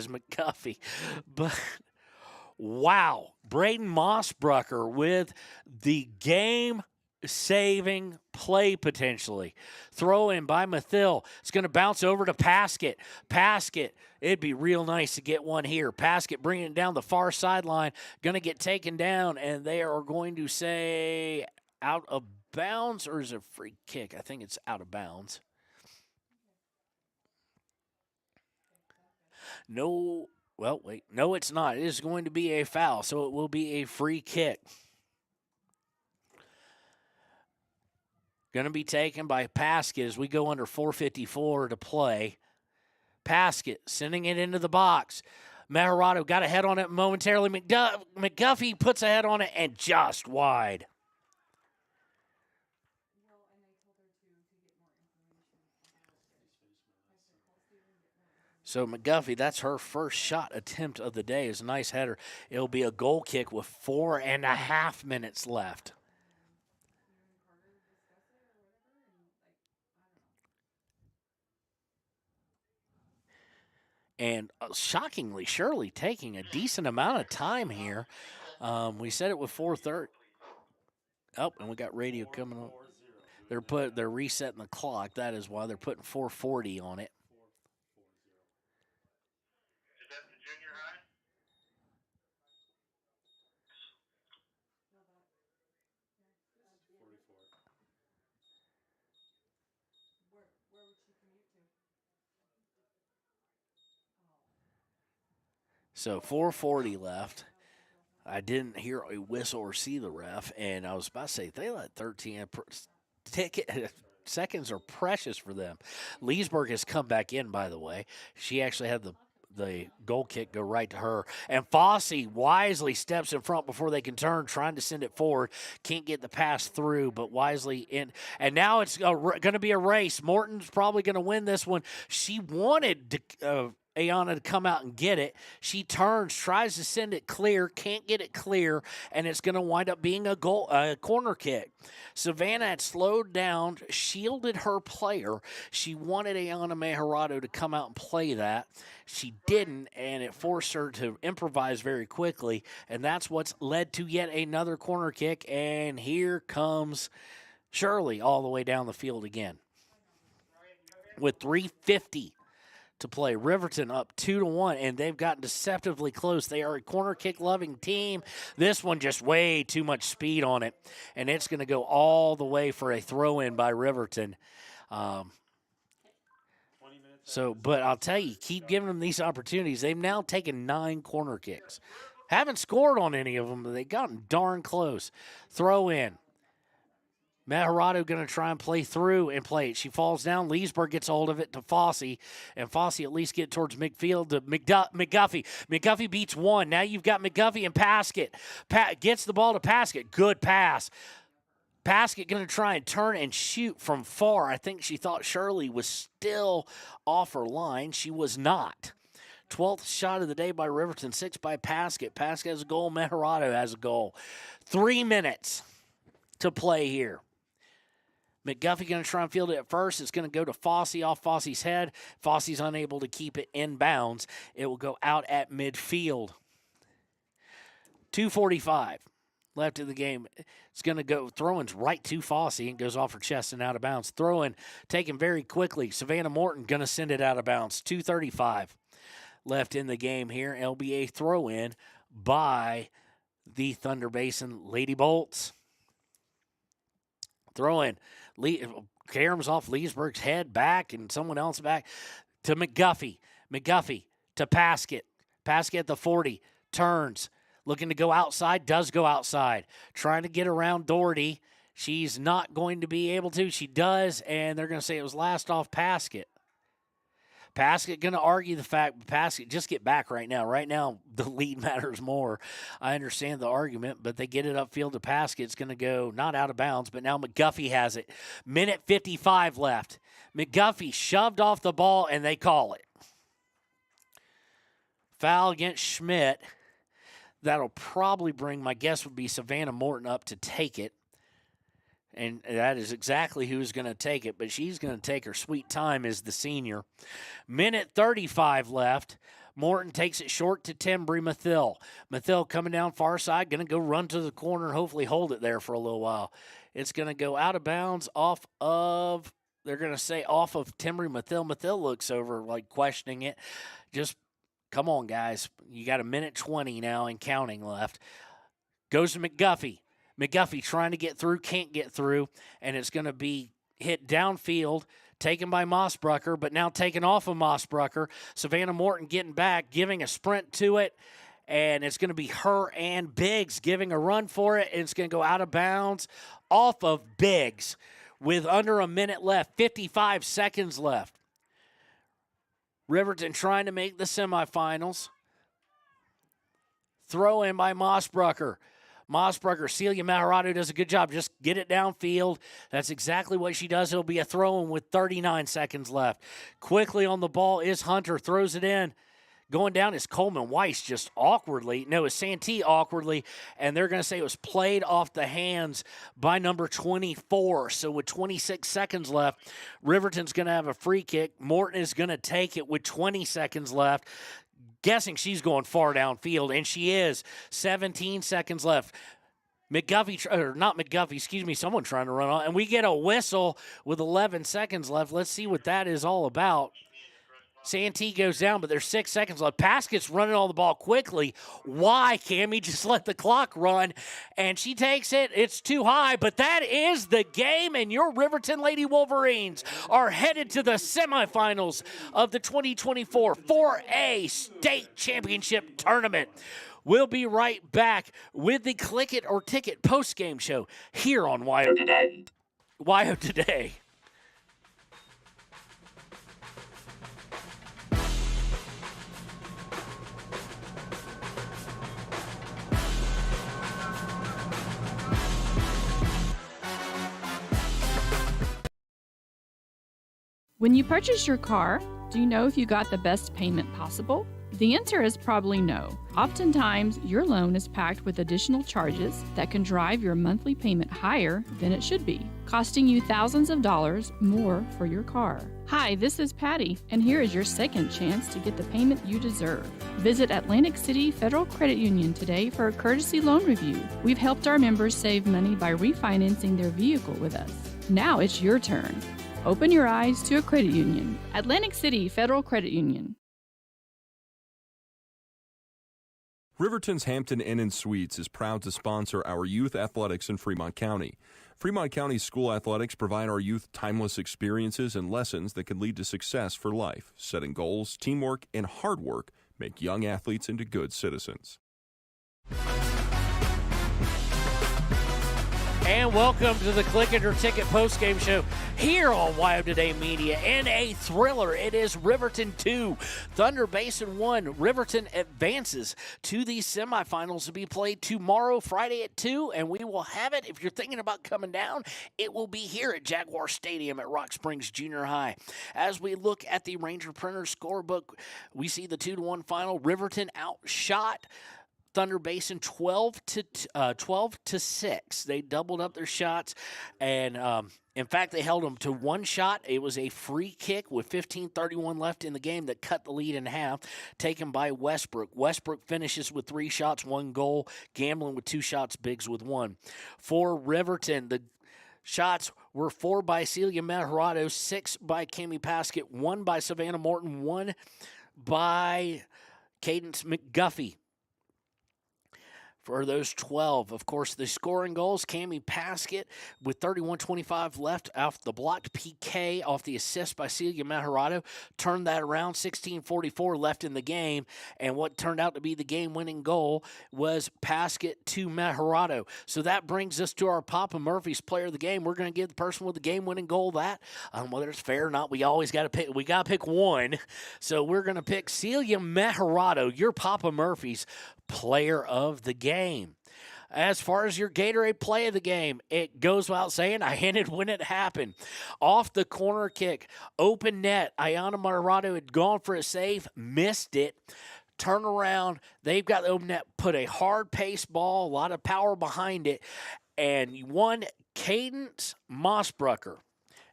McGuffey. But wow, Braden Mossbrucker with the game-saving play potentially. Throw in by Mathil. It's going to bounce over to Paskett. Paskett, it'd be real nice to get one here. Paskett bringing it down the far sideline. Going to get taken down, and they are going to say out of bounds, or is it a free kick? I think it's out of bounds. No. Well, wait. No, it's not. It is going to be a foul, so it will be a free kick. Going to be taken by Paskett as we go under 4:54 to play. Paskett sending it into the box. Maharado got a head on it momentarily. McGuffey puts a head on it and just wide. So McGuffey, that's her first shot attempt of the day. Is a nice header. It'll be a goal kick with 4.5 minutes left. And shockingly, Shirley taking a decent amount of time here. We said it with 4:30. Oh, and we got radio coming up. They're resetting the clock. That is why they're putting 4:40 on it. So 4:40 left. I didn't hear a whistle or see the ref, and I was about to say they let 13 seconds are precious for them. Leesburg has come back in, by the way. She actually had the goal kick go right to her. And Fossey wisely steps in front before they can turn, trying to send it forward. Can't get the pass through, but wisely in. And now it's going to be a race. Morton's probably going to win this one. She wanted to, Ayana to come out and get it. She turns, tries to send it clear, can't get it clear, and it's going to wind up being a corner kick. Savannah had slowed down, shielded her player. She wanted Ayana Mejarado to come out and play that. She didn't, and it forced her to improvise very quickly, and that's what's led to yet another corner kick, and here comes Shirley all the way down the field again. With 3:50 to play. Riverton up 2-1, and they've gotten deceptively close. They are a corner kick loving team. This one just way too much speed on it, and it's going to go all the way for a throw in by Riverton. But I'll tell you, keep giving them these opportunities. They've now taken 9 corner kicks. Haven't scored on any of them, but they've gotten darn close. Throw in. Mejarado going to try and play through and play it. She falls down. Leesburg gets a hold of it to Fossey, and Fossey at least get towards midfield to McGuffey. McGuffey beats one. Now you've got McGuffey and Paskett. Gets the ball to Paskett. Good pass. Paskett going to try and turn and shoot from far. I think she thought Shirley was still off her line. She was not. 12th shot of the day by Riverton, 6 by Paskett. Paskett has a goal. Mejarado has a goal. 3 minutes to play here. McGuffey going to try and field it at first. It's going to go to Fossey off Fossey's head. Fossey's unable to keep it in bounds. It will go out at midfield. 2:45 left in the game. It's going to go, throw-in's right to Fossey and goes off her chest and out of bounds. Throw-in taken very quickly. Savannah Morton going to send it out of bounds. 2:35 left in the game here. LBA throw-in by the Thunder Basin Lady Bolts. Throw-in. Caroms off Leesburg's head back and someone else back to McGuffey. McGuffey to Paskett. Paskett at the 40. Turns. Looking to go outside. Does go outside. Trying to get around Doherty. She's not going to be able to. She does, and they're going to say it was last off Paskett. Paskett going to argue the fact, Paskett, just get back right now. Right now, the lead matters more. I understand the argument, but they get it upfield to Paskett. It's going to go not out of bounds, but now McGuffey has it. Minute 55 left. McGuffey shoved off the ball, and they call it. Foul against Schmidt. That'll probably bring, my guess would be Savannah Morton up to take it. And that is exactly who's going to take it, but she's going to take her sweet time as the senior. Minute 35 left. Morton takes it short to Tembry Mathill. Mathill coming down far side, going to go run to the corner and hopefully hold it there for a little while. It's going to go out of bounds they're going to say off of Tembry Mathill. Mathill looks over like questioning it. Just come on, guys. You got a minute 20 now and counting left. Goes to McGuffey. McGuffey trying to get through, can't get through, and it's going to be hit downfield, taken by Mossbrucker, but now taken off of Mossbrucker. Savannah Morton getting back, giving a sprint to it, and it's going to be her and Biggs giving a run for it, and it's going to go out of bounds off of Biggs with under a minute left, 55 seconds left. Riverton trying to make the semifinals. Throw in by Mossbrucker. Celia Mejarado does a good job. Just get it downfield. That's exactly what she does. It'll be a throw-in with 39 seconds left. Quickly on the ball is Hunter. Throws it in. Going down is Coleman Weiss just awkwardly. No, it's Santee awkwardly. And they're going to say it was played off the hands by number 24. So with 26 seconds left, Riverton's going to have a free kick. Morton is going to take it with 20 seconds left. Guessing she's going far downfield, and she is. 17 seconds left. Someone trying to run on. And we get a whistle with 11 seconds left. Let's see what that is all about. Santee goes down, but there's 6 seconds left. Paskett's running on the ball quickly. Why, Cammie? Just let the clock run. And she takes it. It's too high, but that is the game, and your Riverton Lady Wolverines are headed to the semifinals of the 2024 4A State Championship Tournament. We'll be right back with the Click It or Ticket post-game show here on WYO Today. WYO Today. When you purchase your car, do you know if you got the best payment possible? The answer is probably no. Oftentimes, your loan is packed with additional charges that can drive your monthly payment higher than it should be, costing you thousands of dollars more for your car. Hi, this is Patty, and here is your second chance to get the payment you deserve. Visit Atlantic City Federal Credit Union today for a courtesy loan review. We've helped our members save money by refinancing their vehicle with us. Now it's your turn. Open your eyes to a credit union. Atlantic City Federal Credit Union. Riverton's Hampton Inn & Suites is proud to sponsor our youth athletics in Fremont County. Fremont County school athletics provide our youth timeless experiences and lessons that can lead to success for life. Setting goals, teamwork, and hard work make young athletes into good citizens. And welcome to the Click It or Ticket postgame show here on Wild Today Media. And a thriller, it is Riverton 2, Thunder Basin 1. Riverton advances to the semifinals to be played tomorrow, Friday at 2, and we will have it. If you're thinking about coming down, it will be here at Jaguar Stadium at Rock Springs Junior High. As we look at the Ranger Printer scorebook, we see the 2-1 final. Riverton outshot Thunder Basin 12 to 6. They doubled up their shots, and in fact, they held them to one shot. It was a free kick with 15:31 left in the game that cut the lead in half, taken by Westbrook. Westbrook finishes with 3 shots, 1 goal. Gamblin with 2 shots, Biggs with 1. For Riverton, the shots were 4 by Celia Mejorado, 6 by Cami Paskett, 1 by Savannah Morton, 1 by Cadence McGuffey. For those 12, of course, the scoring goals, Cami Paskett with 31:25 left off the blocked PK off the assist by Celia Mejorado, turned that around, 16:44 left in the game, and what turned out to be the game-winning goal was Paskett to Mejorado. So that brings us to our Papa Murphy's player of the game. We're going to give the person with the game-winning goal that. Whether it's fair or not, we always got to pick. We got to pick one. So we're going to pick Celia Mejorado, your Papa Murphy's player of the game. As far as your Gatorade play of the game, it goes without saying, I handed when it happened. Off the corner kick, open net, Ayana Mejorado had gone for a save, missed it. Turn around, they've got the open net, put a hard-paced ball, a lot of power behind it, and one Cadence Mossbrucker.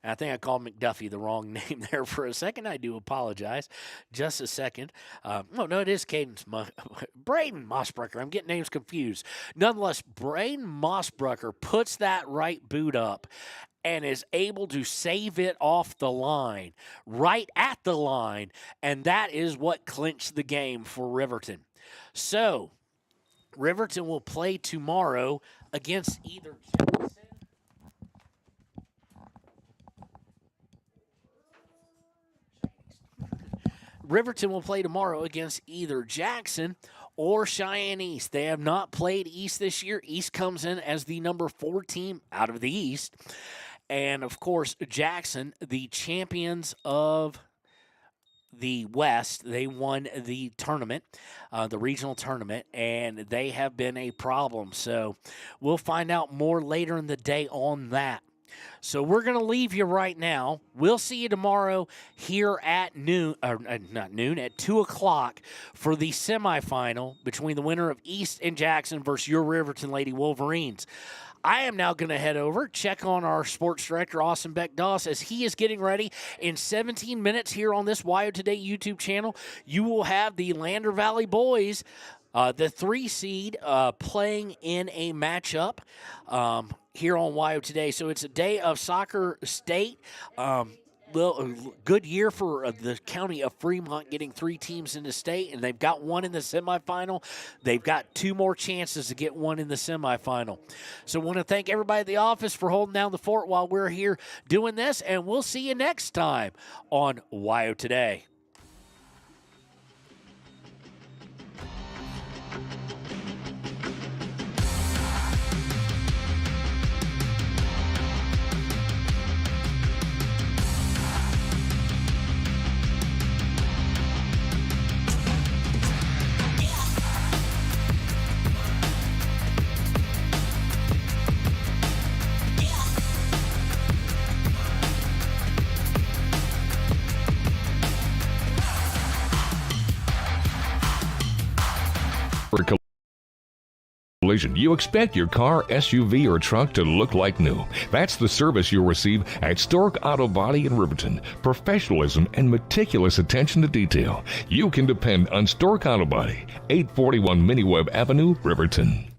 I think I called McDuffie the wrong name there for a second. I do apologize. Just a second. No, it is Cadence. Braden Mossbrucker. I'm getting names confused. Nonetheless, Braden Mossbrucker puts that right boot up and is able to save it off the line, right at the line, and that is what clinched the game for Riverton. So, Riverton will play tomorrow against either Jackson. Riverton will play tomorrow against either Jackson or Cheyenne East. They have not played East this year. East comes in as the number 4 team out of the East. And, of course, Jackson, the champions of the West, they won the tournament, the regional tournament, and they have been a problem. So we'll find out more later in the day on that. So we're going to leave you right now. We'll see you tomorrow here at noon, or not noon, at 2 o'clock for the semifinal between the winner of East and Jackson versus your Riverton Lady Wolverines. I am now going to head over, check on our sports director, Austin Beck-Doss, as he is getting ready. In 17 minutes here on this Wild Today YouTube channel, you will have the Lander Valley boys, the 3 seed, playing in a matchup here on Wild Today. So it's a day of soccer state. Good year for the county of Fremont getting 3 teams in the state, and they've got 1 in the semifinal. They've got 2 more chances to get 1 in the semifinal. So I want to thank everybody at the office for holding down the fort while we're here doing this, and we'll see you next time on Wild Today. collision, you expect your car, SUV, or truck to look like new. That's the service you'll receive at Stork Auto Body in Riverton. Professionalism and meticulous attention to detail. You can depend on Stork Auto Body, 841 Miniweb Avenue, Riverton.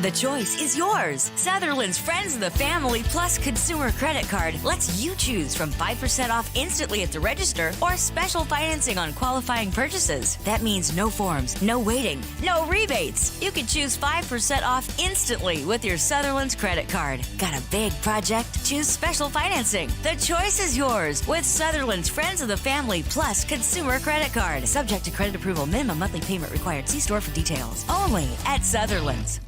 The choice is yours. Sutherland's Friends of the Family Plus Consumer Credit Card lets you choose from 5% off instantly at the register or special financing on qualifying purchases. That means no forms, no waiting, no rebates. You can choose 5% off instantly with your Sutherland's credit card. Got a big project? Choose special financing. The choice is yours with Sutherland's Friends of the Family Plus Consumer Credit Card. Subject to credit approval. Minimum monthly payment required. See store for details. Only at Sutherland's.